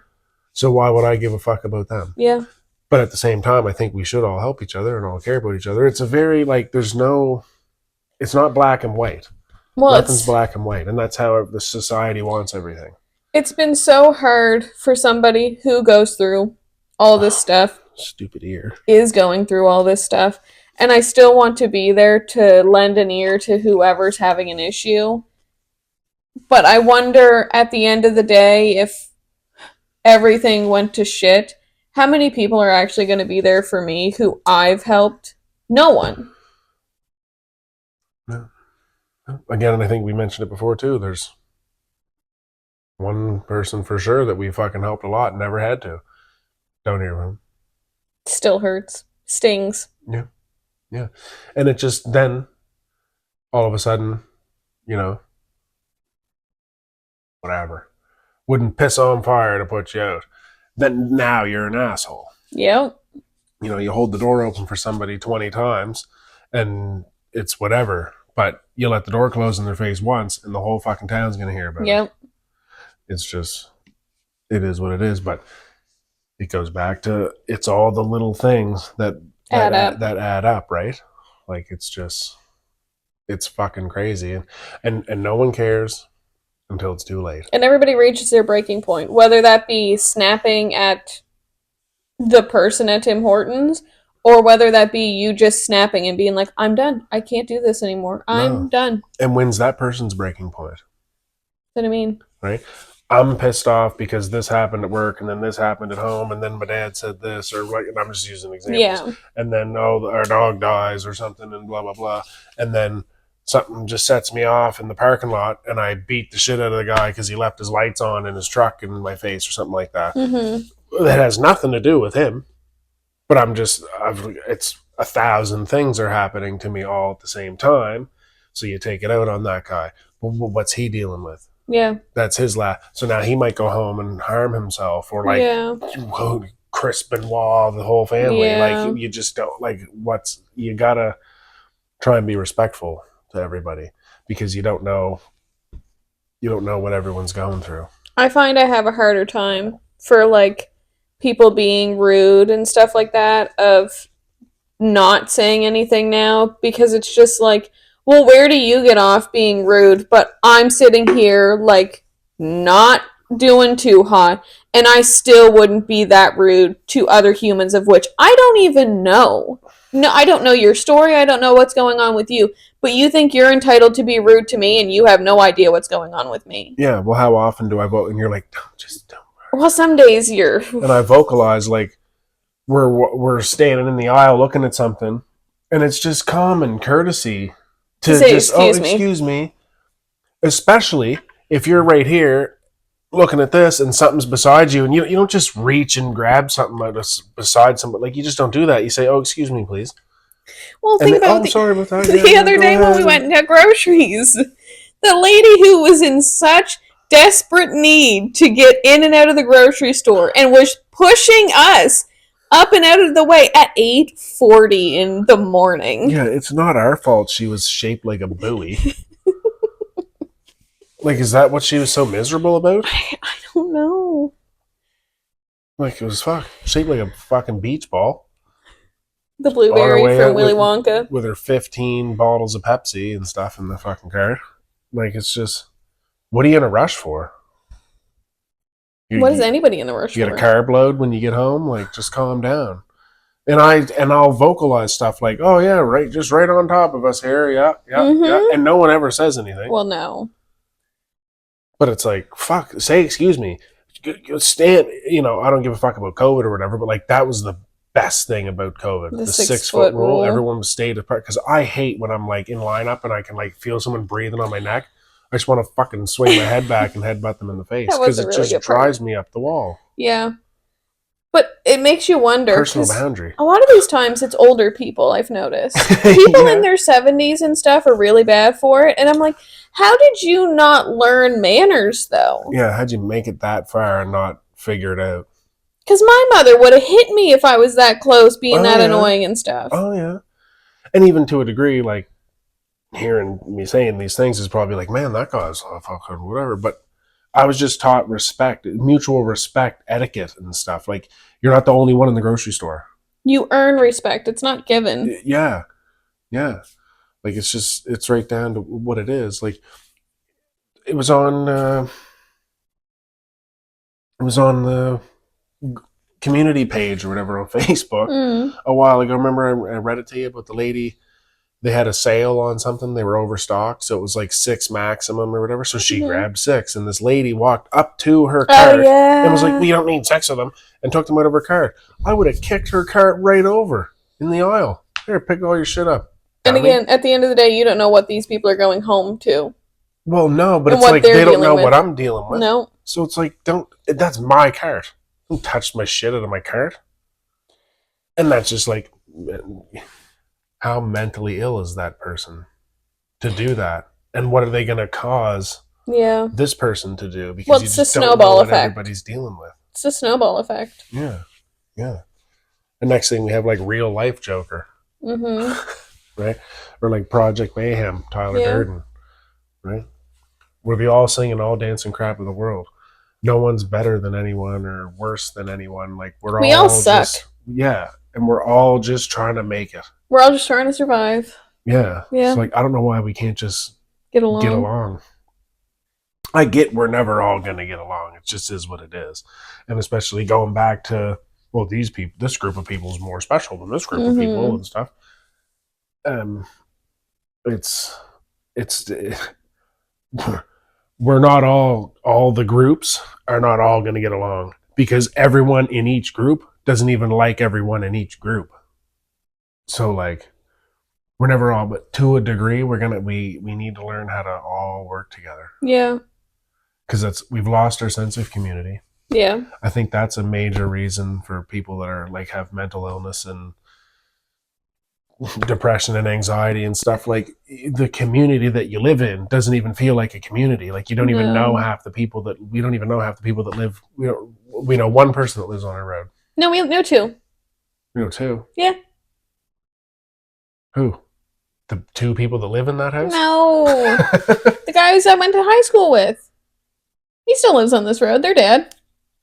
So why would I give a fuck about them? Yeah. But at the same time, I think we should all help each other and all care about each other. It's a very, like, there's no... It's not black and white. Well, nothing's black and white. And that's how the society wants everything. It's been so hard for somebody who goes through all this stuff. Stupid ear. Is going through all this stuff. And I still want to be there to lend an ear to whoever's having an issue. But I wonder, at the end of the day, if everything went to shit, how many people are actually going to be there for me who I've helped? No one. No. Again, and I think we mentioned it before too, there's one person for sure that we fucking helped a lot and never had to. Don't hear him. Still hurts. Stings. Yeah. Yeah. And it just then, all of a sudden, you know, whatever, wouldn't piss on fire to put you out. Then now you're an asshole. Yep. You know, you hold the door open for somebody 20 times and it's whatever, but you let the door close in their face once and the whole fucking town's going to hear about it. It's just, it is what it is, but it goes back to, it's all the little things that add up, right? Like, it's just, it's fucking crazy. And no one cares until it's too late. And everybody reaches their breaking point, whether that be snapping at the person at Tim Hortons, or whether that be you just snapping and being like, I'm done. I can't do this anymore. I'm done. And when's that person's breaking point? That's what I mean. Right? I'm pissed off because this happened at work and then this happened at home and then my dad said this or what, and I'm just using examples. Yeah. And then, our dog dies or something and blah, blah, blah. And then something just sets me off in the parking lot and I beat the shit out of the guy because he left his lights on in his truck in my face or something like that. Mm-hmm. That has nothing to do with him. But it's 1,000 things are happening to me all at the same time. So you take it out on that guy. Well, what's he dealing with? Yeah. That's his So now he might go home and harm himself or Chris Benoit, the whole family. Yeah. Like, you just don't, like, you gotta try and be respectful to everybody because you don't know what everyone's going through. I find I have a harder time for, like, people being rude and stuff like that, of not saying anything now, because it's just like, well, where do you get off being rude? But I'm sitting here, like, not doing too hot, and I still wouldn't be that rude to other humans of which I don't even know. No, I don't know your story, I don't know what's going on with you, but you think you're entitled to be rude to me, and you have no idea what's going on with me. Yeah, well, how often do I vote? And you're like, don't. Well, some days you're... And I vocalize, like, we're standing in the aisle looking at something, and it's just common courtesy to say, just, excuse me. Especially if you're right here looking at this and something's beside you, and you don't just reach and grab something beside somebody. Like, you just don't do that. You say, oh, excuse me, please. Well, think about sorry about that. The other day when we went and got groceries, the lady who was in such desperate need to get in and out of the grocery store and was pushing us up and out of the way at 8:40 in the morning. Yeah, it's not our fault she was shaped like a buoy. Like, is that what she was so miserable about? I don't know. Like, it was shaped like a fucking beach ball. The blueberry from Willy Wonka. With her 15 bottles of Pepsi and stuff in the fucking car. Like, it's just... What are you in a rush for? What is anybody in a rush You for? get a carb load when you get home? Like, just calm down. And I'll vocalize stuff like, "Oh yeah, right, just right on top of us here, yeah, yeah, yeah," and no one ever says anything. Well, no. But it's like, fuck, say excuse me, stand. You know, I don't give a fuck about COVID or whatever, but like that was the best thing about COVID, The the 6 foot rule. Everyone stayed apart because I hate when I'm like in lineup and I can like feel someone breathing on my neck. I just want to fucking swing my head back and headbutt them in the face because it just drives me up the wall. Yeah. But it makes you wonder. Personal boundary. A lot of these times it's older people, I've noticed. People in their 70s and stuff are really bad for it. And I'm like, how did you not learn manners, though? Yeah, how'd you make it that far and not figure it out? Because my mother would have hit me if I was that close, being that annoying and stuff. Oh, yeah. And even to a degree, like, hearing me saying these things is probably like, man, that guy's fucking whatever. But I was just taught respect, mutual respect, etiquette and stuff. Like, you're not the only one in the grocery store. You earn respect. It's not given. Yeah. Yeah. Like, it's right down to what it is. Like, it was on the community page or whatever on Facebook a while ago. Remember I read it to you about the lady. They had a sale on something. They were overstocked, so it was like 6 maximum or whatever. So she grabbed 6, and this lady walked up to her cart and was like, "We don't need 6 of them," and took them out of her cart. I would have kicked her cart right over in the aisle. Here, pick all your shit up. And again, at the end of the day, you don't know what these people are going home to. Well, no, but it's like they don't know what I'm dealing with. No. So it's like, that's my cart. Don't touch my shit out of my cart. And that's just like, how mentally ill is that person to do that? And what are they going to cause this person to do? Because you just don't know what everybody's dealing with. It's a snowball effect. Yeah. Yeah. The next thing we have like real life Joker. Right? Or like Project Mayhem, Tyler Durden. Right? We're the all singing, all dancing crap of the world. No one's better than anyone or worse than anyone. Like we all suck. And we're all just trying to make it. We're all just trying to survive. Yeah. It's like, I don't know why we can't just get along. I get we're never all going to get along. It just is what it is. And especially going back to, well, these people, this group of people is more special than this group of people and stuff. We're not all the groups are not all going to get along because everyone in each group doesn't even like everyone in each group. So like, we're never all, but to a degree, we need to learn how to all work together. Yeah. Because we've lost our sense of community. Yeah. I think that's a major reason for people that are like have mental illness and depression and anxiety and stuff. Like the community that you live in doesn't even feel like a community. Like you don't even know half the people that we don't even know half the people that live. We know one person that lives on our road. No, we know 2. We know 2. Yeah. Who? The 2 people that live in that house? No. The guys I went to high school with. He still lives on this road. Their dad.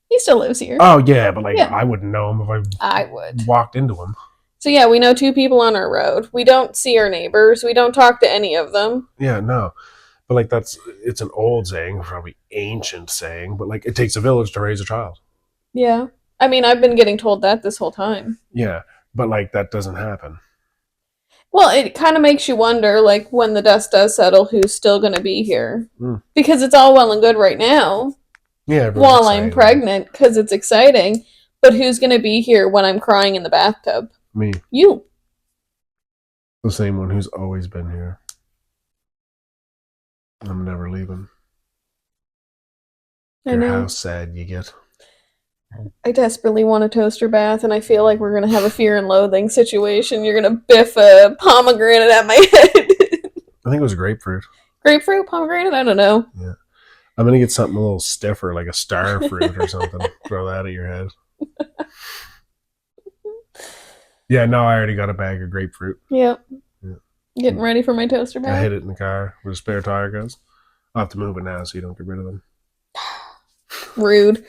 He still lives here. Oh yeah, but like I wouldn't know him if I would walked into him. So yeah, we know 2 people on our road. We don't see our neighbors. We don't talk to any of them. Yeah, no. But like it's an old saying, probably ancient saying, but like it takes a village to raise a child. Yeah. I mean, I've been getting told that this whole time. Yeah, but like that doesn't happen. Well, it kind of makes you wonder, like, when the dust does settle, who's still going to be here. Because it's all well and good right now. Yeah. While I'm pregnant, because it's exciting. But who's going to be here when I'm crying in the bathtub? Me. You. The same one who's always been here. I'm never leaving. How sad you get. I desperately want a toaster bath, and I feel like we're going to have a fear and loathing situation. You're going to biff a pomegranate at my head. I think it was grapefruit. Grapefruit? Pomegranate? I don't know. Yeah. I'm going to get something a little stiffer, like a star fruit or something. Throw that at your head. Yeah, no, I already got a bag of grapefruit. Yep. Yeah. Getting ready for my toaster bath. I hid it in the car where the spare tire goes. I'll have to move it now so you don't get rid of them. Rude.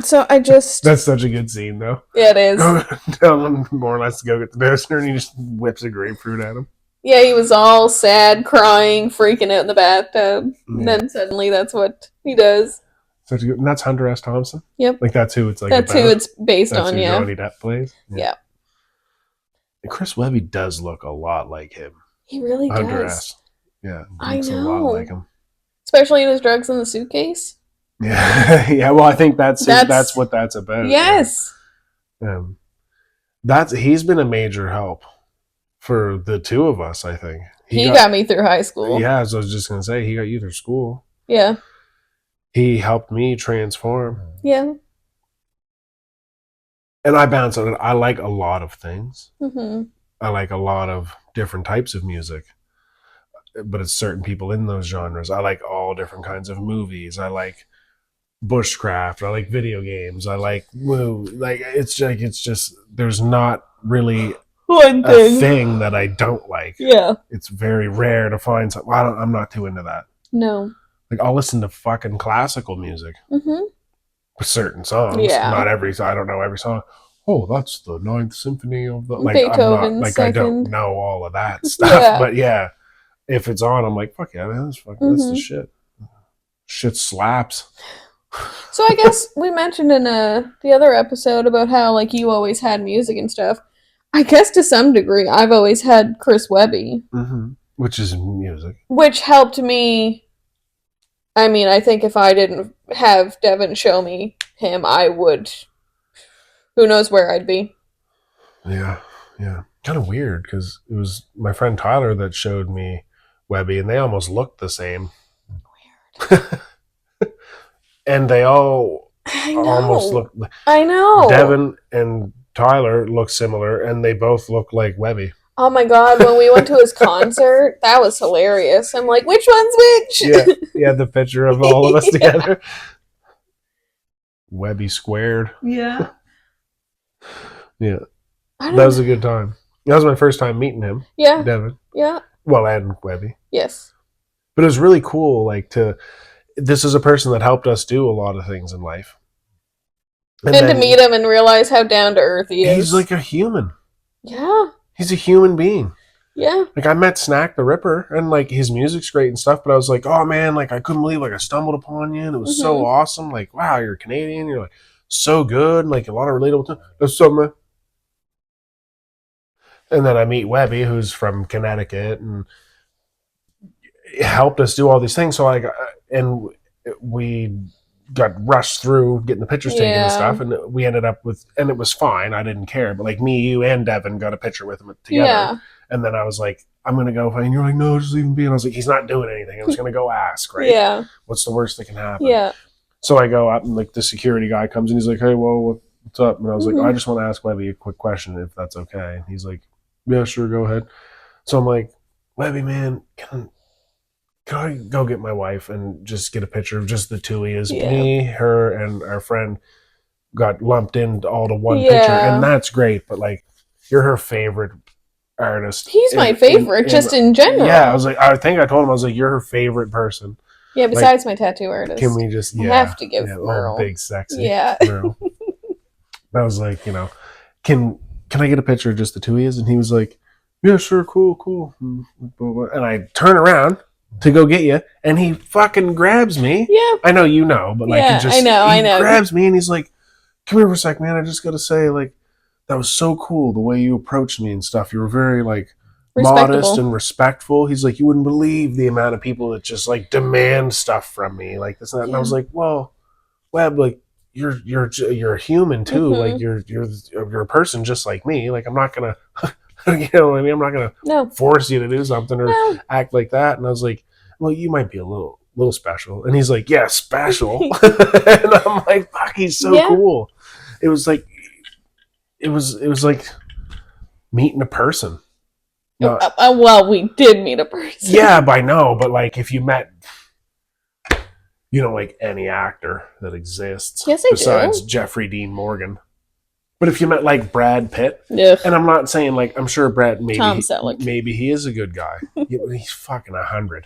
So I just... That's such a good scene, though. Yeah, it is. Tell him more or less to go get the toaster, and he just whips a grapefruit at him. Yeah, he was all sad, crying, freaking out in the bathtub. Yeah. And then suddenly that's what he does. So and that's Hunter S. Thompson? Yep. Like, that's who it's like That's about? who it's based That's on, who yeah. Johnny Depp plays? Yeah. And Chris Webby does look a lot like him. He really Hunter does. S. Yeah, I looks a know. lot like him. Especially in his drugs in the suitcase. Yeah, yeah. Well, I think that's what that's about. Yes. Yeah. He's been a major help for the two of us, I think. He got me through high school. Yeah, as I was just gonna say, he got you through school. Yeah. He helped me transform. Yeah. And I bounce on it. I like a lot of things. Mm-hmm. I like a lot of different types of music. But it's certain people in those genres. I like all different kinds of movies. I like bushcraft. I like video games. I like it's just there's not really one a thing that I don't like. Yeah. It's very rare to find something. I'm not too into that. No. Like, I'll listen to fucking classical music. Mm-hmm. With certain songs. Yeah. Not every song. I don't know every song. Oh, that's the Ninth Symphony of the Beethoven's I'm not, second. I don't know all of that stuff. Yeah. But yeah, if it's on, I'm like, fuck yeah, man, that's the shit. Shit slaps. So I guess we mentioned in the other episode about how, like, you always had music and stuff. I guess to some degree, I've always had Chris Webby. Mm-hmm. Which is music. Which helped me. I mean, I think if I didn't have Devin show me him, I would. Who knows where I'd be. Yeah, yeah. Kind of weird, because it was my friend Tyler that showed me Webby, and they almost looked the same. Weird. And they all almost look. I know. Devin and Tyler look similar, and they both look like Webby. Oh my god, when we went to his concert, that was hilarious. I'm like, which one's which? Yeah, the picture of all of us together. Webby squared. Yeah. Yeah. That was a good time. That was my first time meeting him. Yeah. Devin. Yeah. Well, and Webby. Yes. But it was really cool, this is a person that helped us do a lot of things in life. And to meet him and realize how down to earth he is. He's like a human. Yeah. He's a human being. Yeah. Like, I met Snack the Ripper, and like, his music's great and stuff, but I was like, oh man, like, I couldn't believe, like, I stumbled upon you, and it was so awesome. Like, wow, you're Canadian, you're like so good, like, a lot of relatable stuff. That's so, man. And then I meet Webby, who's from Connecticut, and helped us do all these things. So and we got rushed through getting the pictures taken and stuff, and we ended up with, and it was fine, I didn't care, but like, me, you, and Devin got a picture with him together. Yeah. And then I was like, I'm gonna go, and you're like, no, just leave him be. And I was like, he's not doing anything, I'm just gonna go ask, right? Yeah. What's the worst that can happen? Yeah. So I go up, and like, the security guy comes, and he's like, hey, well, what's up? And I was like, I just want to ask Webby a quick question, if that's okay. And he's like, yeah, sure, go ahead. So I'm like, Webby, man, can I go get my wife and just get a picture of just the two of us? Me, her, and our friend got lumped into all to one picture, and that's great, but like, you're her favorite artist. He's my favorite, just in general. Yeah, I was like, I think I told him, I was like, you're her favorite person. Yeah, besides my tattoo artist. Can we just, I have to give Merle. Big, sexy Merle. I was like, can I get a picture of just the two of us? And he was like, yeah, sure, cool. And I turn around to go get you, and he fucking grabs me. Yeah. I know you know, but like, I know. He grabs me, and he's like, come here for a sec, man. I just gotta say, like, that was so cool the way you approached me and stuff. You were very, like, modest and respectful. He's like, you wouldn't believe the amount of people that just, like, demand stuff from me, like this and that. And I was like, well, Webb, like, you're a human too. Like, you're a person just like me. Like, I'm not gonna you know what I mean? I'm not gonna force you to do something or act like that. And I was like, well, you might be a little special. And he's like, yeah, special. And I'm like, fuck, he's so cool. It was like meeting a person. Well, we did meet a person. Yeah, I know, but like, if you met, like, any actor that exists, besides Jeffrey Dean Morgan. But if you met, like, Brad Pitt, and I'm not saying, like, I'm sure Brad, maybe he is a good guy. He's fucking 100.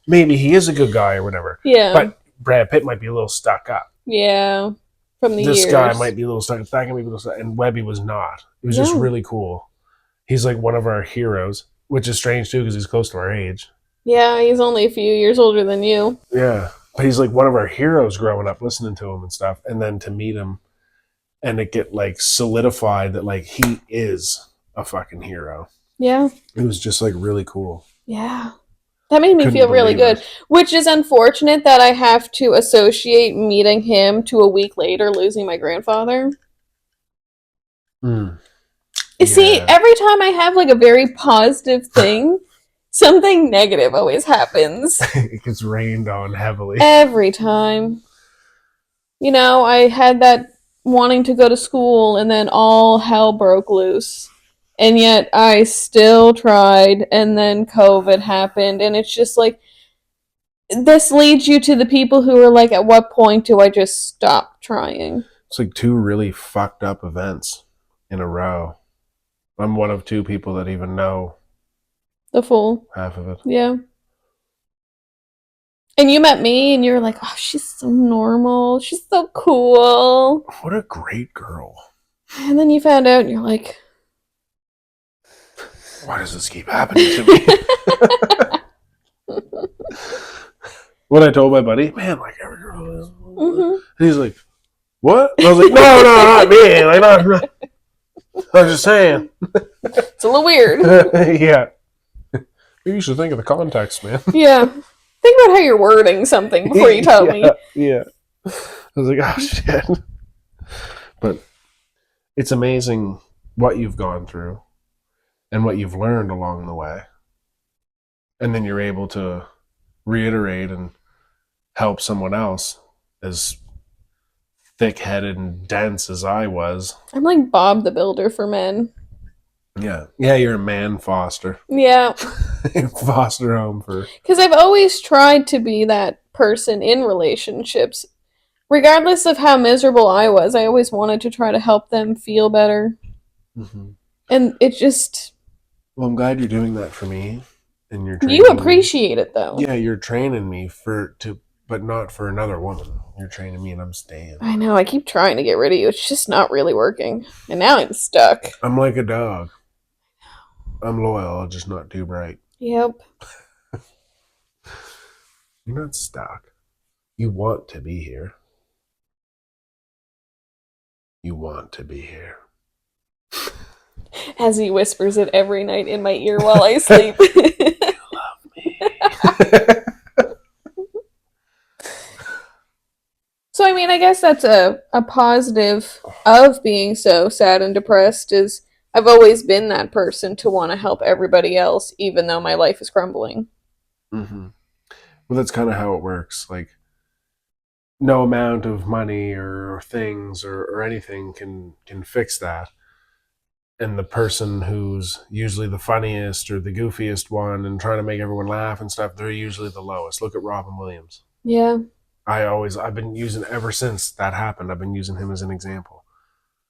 Maybe he is a good guy or whatever. Yeah. But Brad Pitt might be a little stuck up. Yeah. From the This guy might be a little stuck up. That can be a little stuck. And Webby was not. It was just really cool. He's like one of our heroes. which is strange too because he's close to our age. Yeah, he's only a few years older than you. Yeah, but he's like one of our heroes growing up, listening to him and stuff, and then to meet him and it get like solidified that like he is a fucking hero. Yeah. It was just like really cool. Yeah. That made me Couldn't feel really believe good, it. which is unfortunate that I have to associate meeting him to a week later losing my grandfather. Mm, You see, yeah. every time I have like a very positive thing, something negative always happens. It gets rained on heavily. Every time. You know, I had that wanting to go to school and then all hell broke loose. And yet I still tried and then COVID happened and it's just like this leads you to the people who are like, at what point do I just stop trying? It's like two really fucked up events in a row. I'm one of two people that even know The full. half of it. Yeah. And you met me and you're like, oh, she's so normal. She's so cool. What a great girl. And then you found out and you're like, why does this keep happening to me? When I told my buddy, man, like every girl is. And he's like, what? And I was like, no, not me. Like, not. I was just saying. It's a little weird. Yeah. You should think of the context, man. Yeah. Think about how you're wording something before you tell me. Yeah. I was like, oh, shit. But it's amazing what you've gone through and what you've learned along the way. And then you're able to reiterate and help someone else as thick-headed and dense as I was. I'm like Bob the Builder for men. Yeah. Yeah, you're a man foster. Yeah. Foster home for... Because I've always tried to be that person in relationships. Regardless of how miserable I was, I always wanted to try to help them feel better. Mm-hmm. And it just... Well, I'm glad you're doing that for me. And you're you appreciate it, though. Yeah, you're training me but not for another woman. You're training me and I'm staying. I know, I keep trying to get rid of you. It's just not really working. And now I'm stuck. I'm like a dog. I'm loyal, just not too bright. Yep. You're not stuck. You want to be here. You want to be here. As he whispers it every night in my ear while I sleep. You love me. So, I mean, I guess that's a positive of being so sad and depressed is I've always been that person to want to help everybody else, even though my life is crumbling. Mm-hmm. Well, that's kind of how it works. Like, no amount of money or things or anything can fix that. And the person who's usually the funniest or the goofiest one and trying to make everyone laugh and stuff, they're usually the lowest. Look at Robin Williams. Yeah. I've been using, ever since that happened, I've been using him as an example.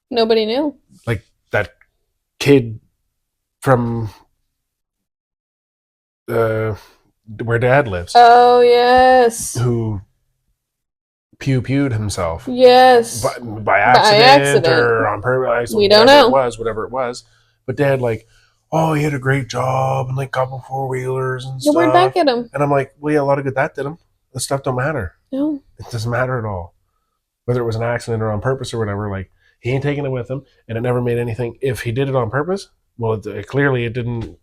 Nobody knew. Like that kid from where Dad lives. Oh, yes. Who pewed himself. Yes. By accident or on purpose. We don't know. Whatever it was. But Dad, like, oh, he had a great job and like a couple 4-wheelers and stuff. Where'd that get him? And I'm like, well, yeah, a lot of good that did him. That stuff don't matter. No. It doesn't matter at all. Whether it was an accident or on purpose or whatever, like, he ain't taking it with him and it never made anything. If he did it on purpose, well, clearly it didn't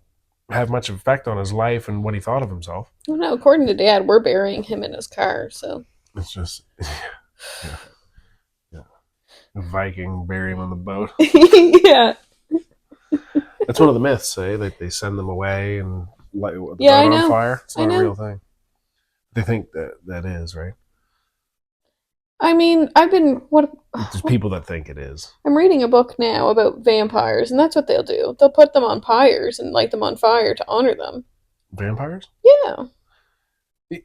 have much effect on his life and what he thought of himself. Well, no, according to Dad, we're burying him in his car, so. It's just, yeah. A Viking, bury him on the boat. Yeah. That's one of the myths, eh? That they send them away and light the boat on fire. It's not a real thing. They think that is, right? I mean, There's people that think it is. I'm reading a book now about vampires, and that's what they'll do. They'll put them on pyres and light them on fire to honor them. Vampires? Yeah.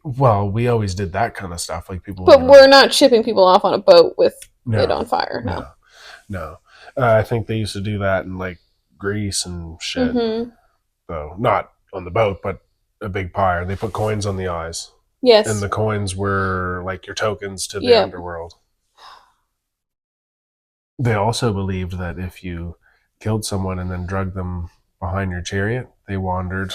Well, we always did that kind of stuff, like people. But we're not shipping people off on a boat with it on fire. No. I think they used to do that in like Greece and shit. Mm-hmm. So not on the boat, but a big pyre. They put coins on the eyes. Yes. And the coins were like your tokens to the underworld. They also believed that if you killed someone and then drugged them behind your chariot. They wandered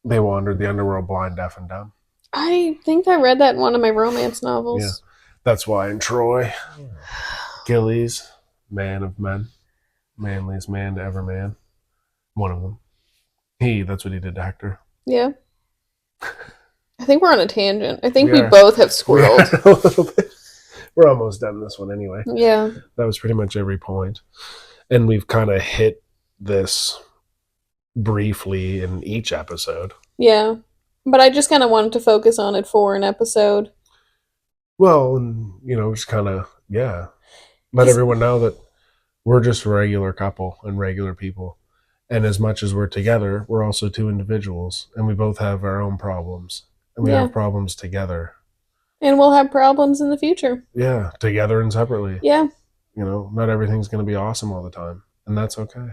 the underworld blind, deaf, and dumb. I think I read that in one of my romance Yeah. novels. That's why in Troy, Gillies, man of men, manliest man to ever man. One of them. That's what he did to Hector. Yeah. I think we're on a tangent. I think we are. both have squirreled. A little bit. We're almost done this one anyway. Yeah. That was pretty much every point. And we've kind of hit this briefly in each episode. Yeah. But I just kind of wanted to focus on it for an episode. Well, and, just kind of, let everyone know that we're just a regular couple and regular people. And as much as we're together, we're also two individuals. And we both have our own problems. And we have problems together. And we'll have problems in the future. Yeah, together and separately. Yeah. Not everything's going to be awesome all the time. And that's okay.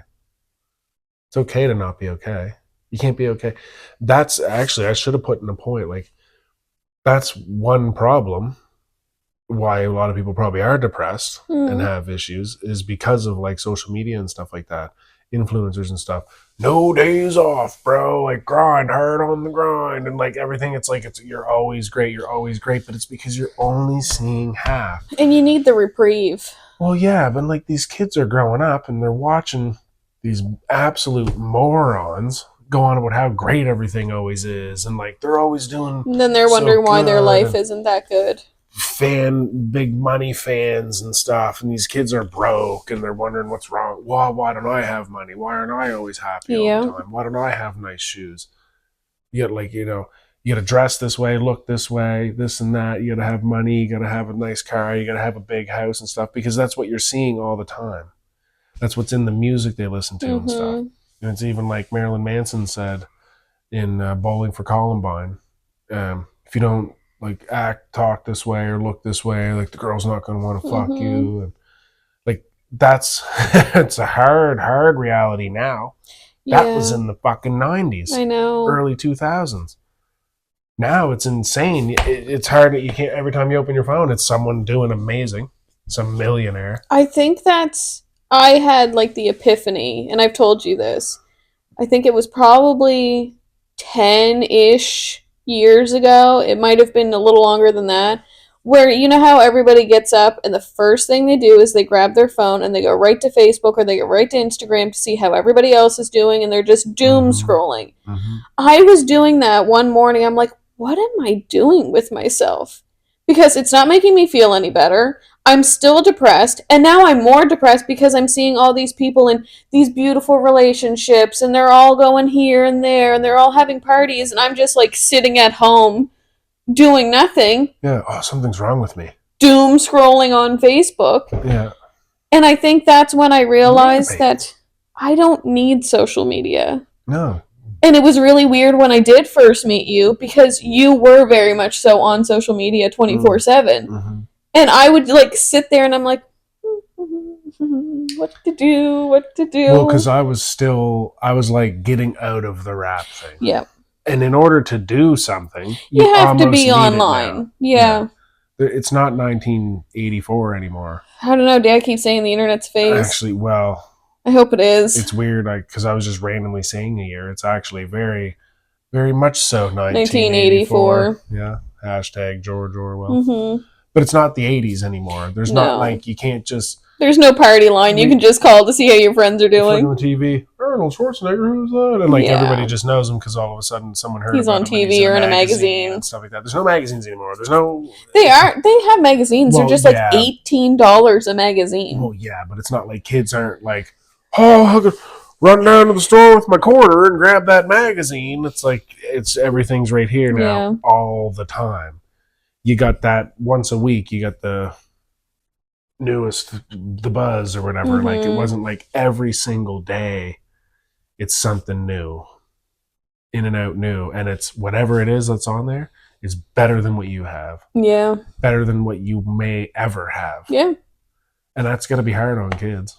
It's okay to not be okay. You can't be okay. That's actually, I should have put in a point, like, that's one problem why a lot of people probably are depressed and have issues is because of like social media and stuff like that. Influencers and stuff. No days off, bro. Like grind hard on the grind and like everything. It's like you're always great. You're always great, but it's because you're only seeing half. And you need the reprieve. Well, yeah, but like these kids are growing up and they're watching these absolute morons go on about how great everything always is, and like they're always doing. And then they're wondering why their life isn't that good. Big money fans and stuff, and these kids are broke and they're wondering what's wrong. Well, why don't I have money? Why aren't I always happy all the time? Why don't I have nice shoes? You got you got to dress this way, look this way, this and that. You got to have money. You got to have a nice car. You got to have a big house and stuff because that's what you're seeing all the time. That's what's in the music they listen to and stuff. And it's even like Marilyn Manson said in Bowling for Columbine, if you don't like talk this way or look this way, like the girl's not going to want to fuck you. And like that's it's a hard reality now. That was in the fucking 90s. I know. Early 2000s. Now it's insane. It's hard. You can't, every time you open your phone, it's someone doing amazing. Some millionaire. I think I had like the epiphany, and I've told you this. I think it was probably 10-ish years ago. It might have been a little longer than that. Where you know how everybody gets up and the first thing they do is they grab their phone and they go right to Facebook or they go right to Instagram to see how everybody else is doing, and they're just doom scrolling. I was doing that one morning. I'm like, what am I doing with myself? Because it's not making me feel any better. I'm still depressed, and now I'm more depressed because I'm seeing all these people in these beautiful relationships, and they're all going here and there, and they're all having parties, and I'm just like sitting at home doing nothing. Yeah, something's wrong with me. Doom scrolling on Facebook. Yeah. And I think that's when I realized that I don't need social media. No. And it was really weird when I did first meet you because you were very much so on social media 24/7. And I would like sit there and I'm like, what to do? Well, because I was like getting out of the rap thing. Yeah. And in order to do something, you have to be online. Yeah. It's not 1984 anymore. I don't know. Dad keeps saying the internet's phase. Actually, well, I hope it is. It's weird, because I was just randomly saying a year. It's actually very, very much so 1984. Yeah. Hashtag George Orwell. But it's not the 80s anymore. There's not like, you can't just... There's no party line you can just call to see how your friends are doing. On the TV, Arnold Schwarzenegger, who's that? And like everybody just knows him because all of a sudden someone heard he's on TV or in a magazine and stuff like that. There's no magazines anymore. There's no... They have magazines. They're just like $18 a magazine. Well, yeah, but it's not like kids aren't like, oh, I could run down to the store with my quarter and grab that magazine. It's like, everything's right here now all the time. You got that once a week. You got the newest, the buzz or whatever. Like, it wasn't like every single day it's something new, in and out new. And it's whatever it is that's on there is better than what you have. Yeah. Better than what you may ever have. Yeah. And that's going to be hard on kids.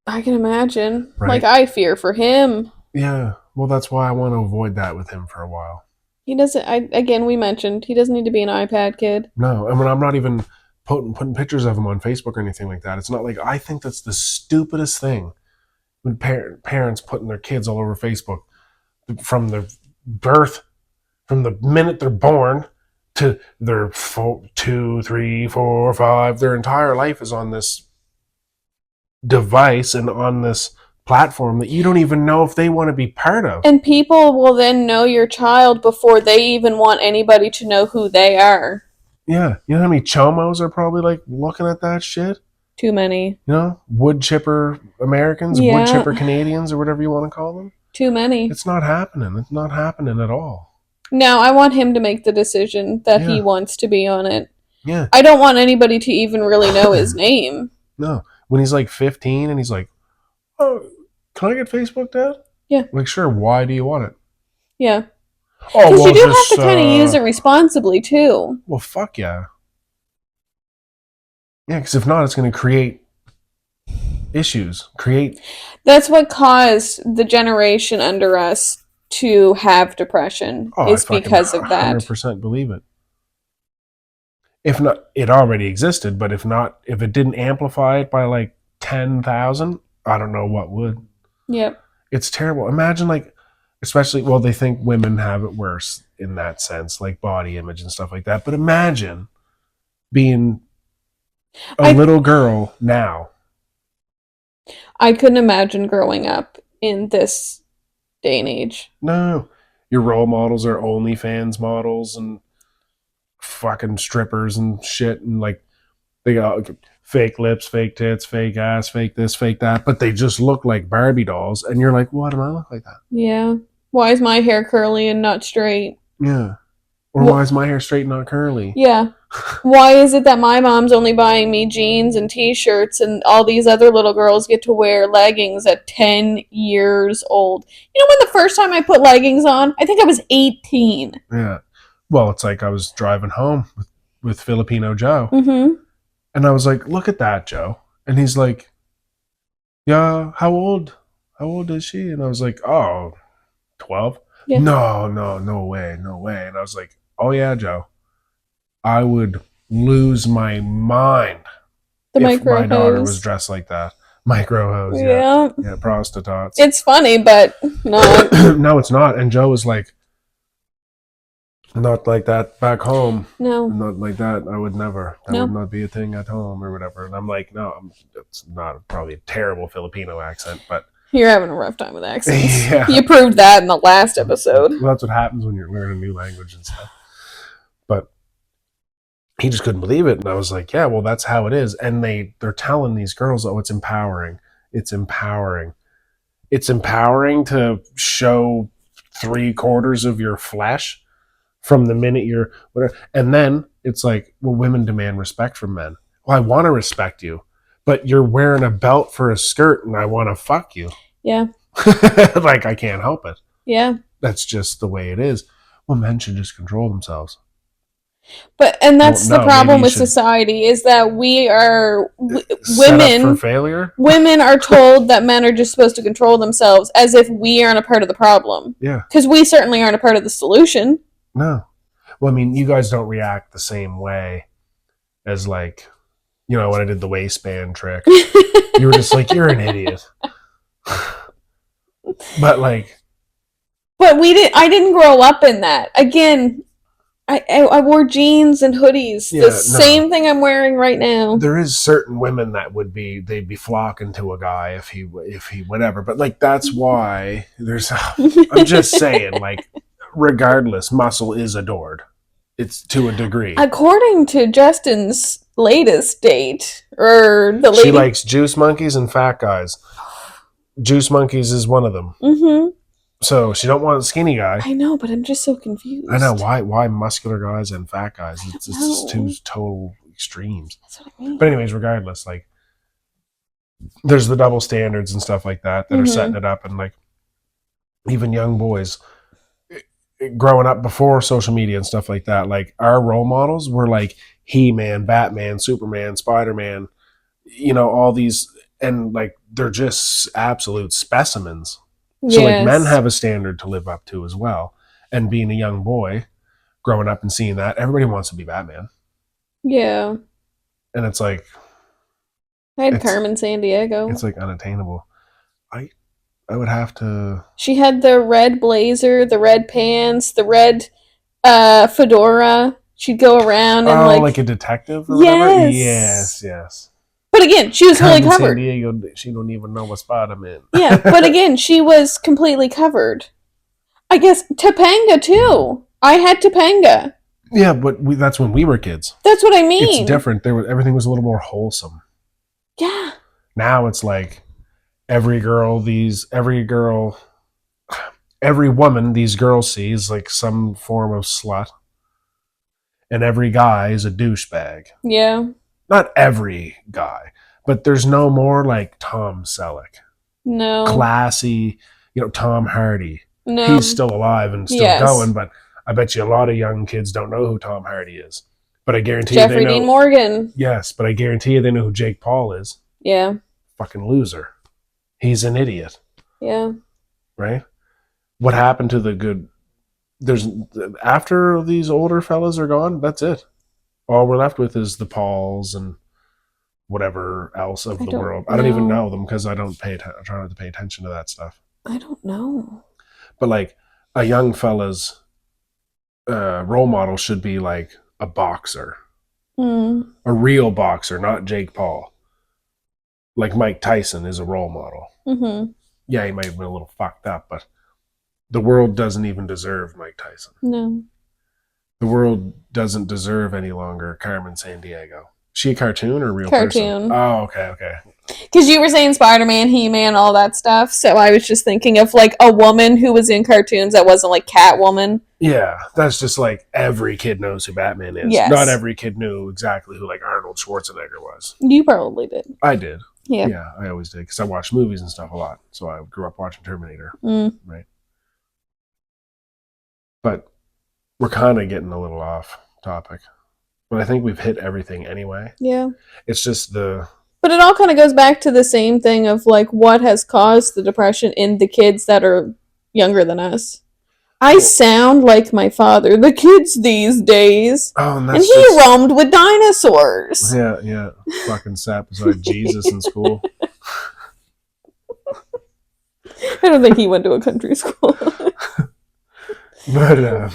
I can imagine. Right? Like, I fear for him. Yeah. Well, that's why I want to avoid that with him for a while. He doesn't, again, we mentioned, he doesn't need to be an iPad kid. No. I mean, I'm not even putting pictures of him on Facebook or anything like that. It's not like, I think that's the stupidest thing when parents putting their kids all over Facebook from their birth, from the minute they're born to their 2, 3, 4, 5, their entire life is on this device and on this platform that you don't even know if they want to be part of. And people will then know your child before they even want anybody to know who they are. Yeah. You know how many chomos are probably like looking at that shit? Too many. You know, wood chipper Americans, wood chipper Canadians, or whatever you want to call them. Too many. It's not happening. It's not happening at all. No, I want him to make the decision that he wants to be on it. Yeah. I don't want anybody to even really know his name. No. When he's like 15 and he's like, oh, can I get Facebook, Dad? Yeah. Like, sure. Why do you want it? Yeah. Oh, because you do have to kind of use it responsibly, too. Well, fuck yeah. Yeah, because if not, it's going to create issues. That's what caused the generation under us to have depression. Is because of that. 100% believe it. If not, it already existed, but if it didn't amplify it by like 10,000, I don't know what would. Yep. It's terrible. Imagine like, especially, well, they think women have it worse in that sense, like body image and stuff like that. But imagine being a little girl now. I couldn't imagine growing up in this day and age. No. Your role models are OnlyFans models and fucking strippers and shit, and like they got fake lips, fake tits, fake ass, fake this, fake that, but they just look like Barbie dolls, and you're like, why do I look like that? Yeah. Why is my hair curly and not straight? Yeah. Or why is my hair straight and not curly? Yeah. Why is it that my mom's only buying me jeans and t-shirts and all these other little girls get to wear leggings at 10 years old? You know when the first time I put leggings on, I think I was 18. Yeah. Well, it's like I was driving home with Filipino Joe. Mm-hmm. And I was like, look at that, Joe. And he's like, yeah, how old is she? And I was like, oh, 12? Yeah. No way. And I was like, oh yeah, Joe. I would lose my mind if my daughter was dressed like that. Micro hose, yeah. Yeah, prostitutes. It's funny, but no. No, it's not. And Joe was like, not like that back home. No. Not like that. I would never. That would not be a thing at home or whatever. And I'm like, no, it's not probably a terrible Filipino accent, but... You're having a rough time with accents. Yeah. You proved that in the last episode. Well, that's what happens when you're learning a new language and stuff. But he just couldn't believe it. And I was like, yeah, well, that's how it is. And they're telling these girls, oh, it's empowering. It's empowering. It's empowering to show 3/4 of your flesh from the minute you're whatever. And then it's like, well, women demand respect from men. Well, I want to respect you, but you're wearing a belt for a skirt and I want to fuck you. Yeah. Like, I can't help it. Yeah. That's just the way it is. Well, men should just control themselves. And that's the problem with society is that we are women for failure. Women are told that men are just supposed to control themselves as if we aren't a part of the problem. Yeah. Because we certainly aren't a part of the solution. No. Well, I mean, you guys don't react the same way as like, you know, when I did the waistband trick. You were just like, you're an idiot. But like. But I didn't grow up in that. Again, I wore jeans and hoodies. Yeah, same thing I'm wearing right now. There is certain women that they'd be flocking to a guy if he whatever. But like, that's why I'm just saying, like, regardless, muscle is adored. It's to a degree. According to Justin's latest date, or the lady, she likes juice monkeys and fat guys. Juice monkeys is one of them. Mm-hmm. So she don't want a skinny guy. I know, but I'm just so confused. I know why muscular guys and fat guys. It's just two total extremes. That's what I mean. But anyways, regardless, like, there's the double standards and stuff like that are setting it up, and like even young boys growing up before social media and stuff like that, like our role models were like He-Man, Batman, Superman, Spider-Man, you know, all these, and like they're just absolute specimens. So like men have a standard to live up to as well. And being a young boy, growing up and seeing that, everybody wants to be Batman. Yeah. And it's like, I had Carmen Sandiego. It's like unattainable. I would have to. She had the red blazer, the red pants, the red fedora. She'd go around and Oh, like, like a detective or whatever. yes. Yes. But again, she was fully Carmen San covered. Diego, she don't even know what spot I'm in. Yeah, but again, she was completely covered. I guess Topanga too. I had Topanga. Yeah, but that's when we were kids. That's what I mean. It's different. Everything was a little more wholesome. Yeah. Now it's like every woman these girls see is like some form of slut, and every guy is a douchebag. Yeah. Not every guy, but there's no more like Tom Selleck, No. classy, Tom Hardy. No. He's still alive and still going, but I bet you a lot of young kids don't know who Tom Hardy is. But I guarantee Jeffrey you they know Dean Morgan. Yes, but I guarantee you they know who Jake Paul is. Yeah. Fucking loser. He's an idiot. Yeah. Right? What happened to the good? There's after these older fellas are gone, that's it. All we're left with is the Pauls and whatever else of the world. I don't even know them because I try not to pay attention to that stuff. I don't know. But like a young fella's role model should be like a boxer. A real boxer, not Jake Paul. Like Mike Tyson is a role model. Mm-hmm. Yeah, he might have been a little fucked up, but the world doesn't even deserve Mike Tyson. No. The world doesn't deserve any longer Carmen San Diego. Is she a cartoon or a real cartoon? Person? Oh, okay. Because you were saying Spider-Man, He-Man, all that stuff, so I was just thinking of like a woman who was in cartoons that wasn't like Catwoman. Yeah, that's just like every kid knows who Batman is. Yes. Not every kid knew exactly who like Arnold Schwarzenegger was. You probably did. I did. Yeah. Yeah, I always did because I watched movies and stuff a lot. So I grew up watching Terminator. Right. But we're kind of getting a little off topic. But I think we've hit everything anyway. Yeah. It's just But it all kind of goes back to the same thing of like what has caused the depression in the kids that are younger than us. I sound like my father. The kids these days. Oh, and he roamed with dinosaurs. Yeah. Fucking sat beside Jesus in school. I don't think he went to a country school. But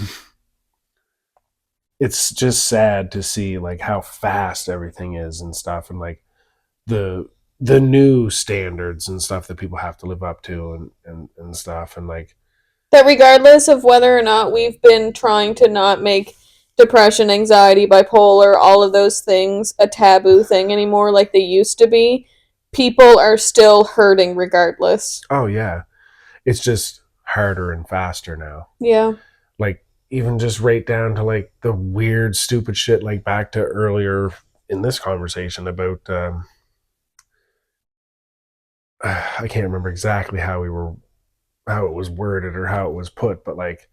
it's just sad to see like how fast everything is and stuff, and like the new standards and stuff that people have to live up to and stuff, and like that regardless of whether or not we've been trying to not make depression, anxiety, bipolar, all of those things a taboo thing anymore like they used to be, people are still hurting regardless. Oh yeah, it's just harder and faster now. Yeah. Like even just right down to like the weird stupid shit, like back to earlier in this conversation about I can't remember exactly how it was worded or how it was put, but like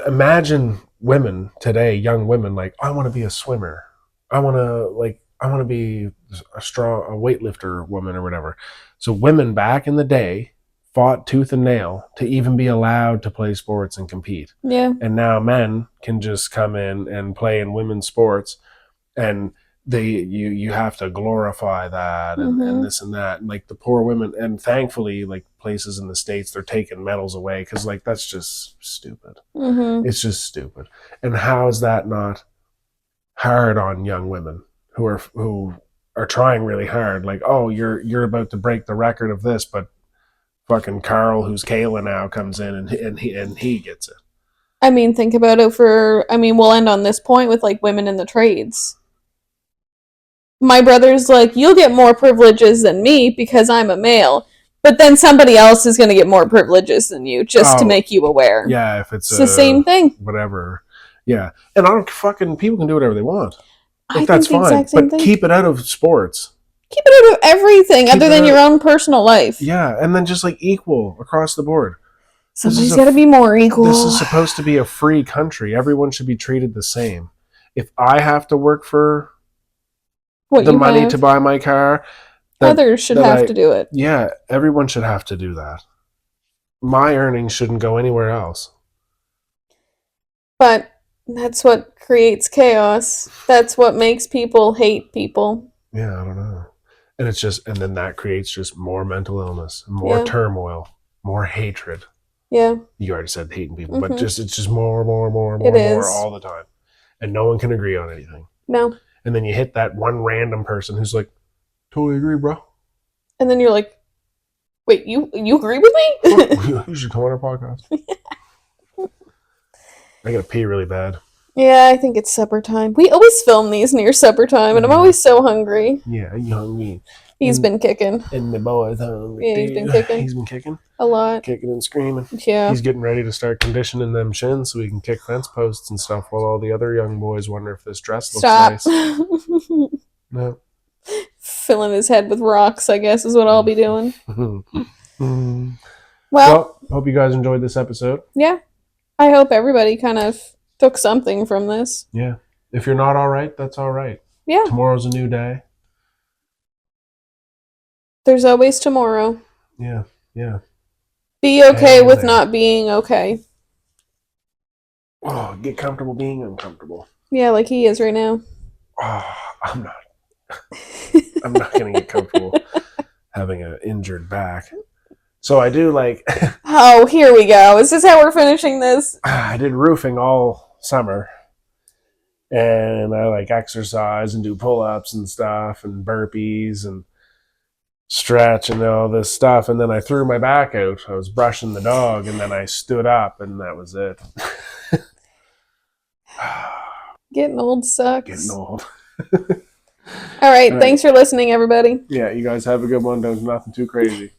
imagine women today, young women, like I want to be a swimmer, I want to be a weightlifter woman or whatever. So women back in the day fought tooth and nail to even be allowed to play sports and compete. Yeah. And now men can just come in and play in women's sports, and you have to glorify that and this and that, and like the poor women, and thankfully like places in the States they're taking medals away because like that's just stupid. It's just stupid. And how is that not hard on young women who are trying really hard? Like, oh, you're about to break the record of this, but fucking Carl, who's Kayla now, comes in and he gets it. I mean, think about it we'll end on this point with like women in the trades. My brother's like, you'll get more privileges than me because I'm a male, but then somebody else is going to get more privileges than you just to make you aware. Yeah, if it's the same thing. Whatever. Yeah. And I don't fucking, people can do whatever they want. Like, that's fine. But keep it out of sports. Keep it out of everything other than your own personal life. Yeah, and then just like equal across the board. Somebody's got to be more equal. This is supposed to be a free country. Everyone should be treated the same. If I have to work for the money to buy my car, others should have to do it. Yeah, everyone should have to do that. My earnings shouldn't go anywhere else. But that's what creates chaos. That's what makes people hate people. Yeah, I don't know. And it's just, and then that creates just more mental illness, more turmoil, more hatred. Yeah. You already said hating people, Mm-hmm. but just it's just more all the time. And no one can agree on anything. No. And then you hit that one random person who's like, totally agree, bro. And then you're like, wait, you agree with me? You should come on our podcast. I gotta pee really bad. Yeah, I think it's supper time. We always film these near supper time, and I'm always so hungry. Yeah, you hungry. He's been kicking. And the boy's hungry. Yeah, he's been kicking. He's been kicking? A lot. Kicking and screaming. Yeah. He's getting ready to start conditioning them shins so we can kick fence posts and stuff while all the other young boys wonder if this dress looks nice. No. Filling his head with rocks, I guess, is what I'll be doing. Well, hope you guys enjoyed this episode. Yeah. I hope everybody kind of took something from this. Yeah. If you're not all right, that's all right. Yeah. Tomorrow's a new day. There's always tomorrow. Yeah. Yeah. Be okay with not being okay. Oh, get comfortable being uncomfortable. Yeah, like he is right now. Oh, I'm not. I'm not going to get comfortable having an injured back. So I do like... Oh, here we go. Is this how we're finishing this? I did roofing all summer. And I like exercise and do pull-ups and stuff and burpees and stretch and all this stuff. And then I threw my back out. I was brushing the dog and then I stood up and that was it. Getting old sucks. Getting old. All right. Thanks for listening, everybody. Yeah, you guys have a good one. Don't do nothing too crazy.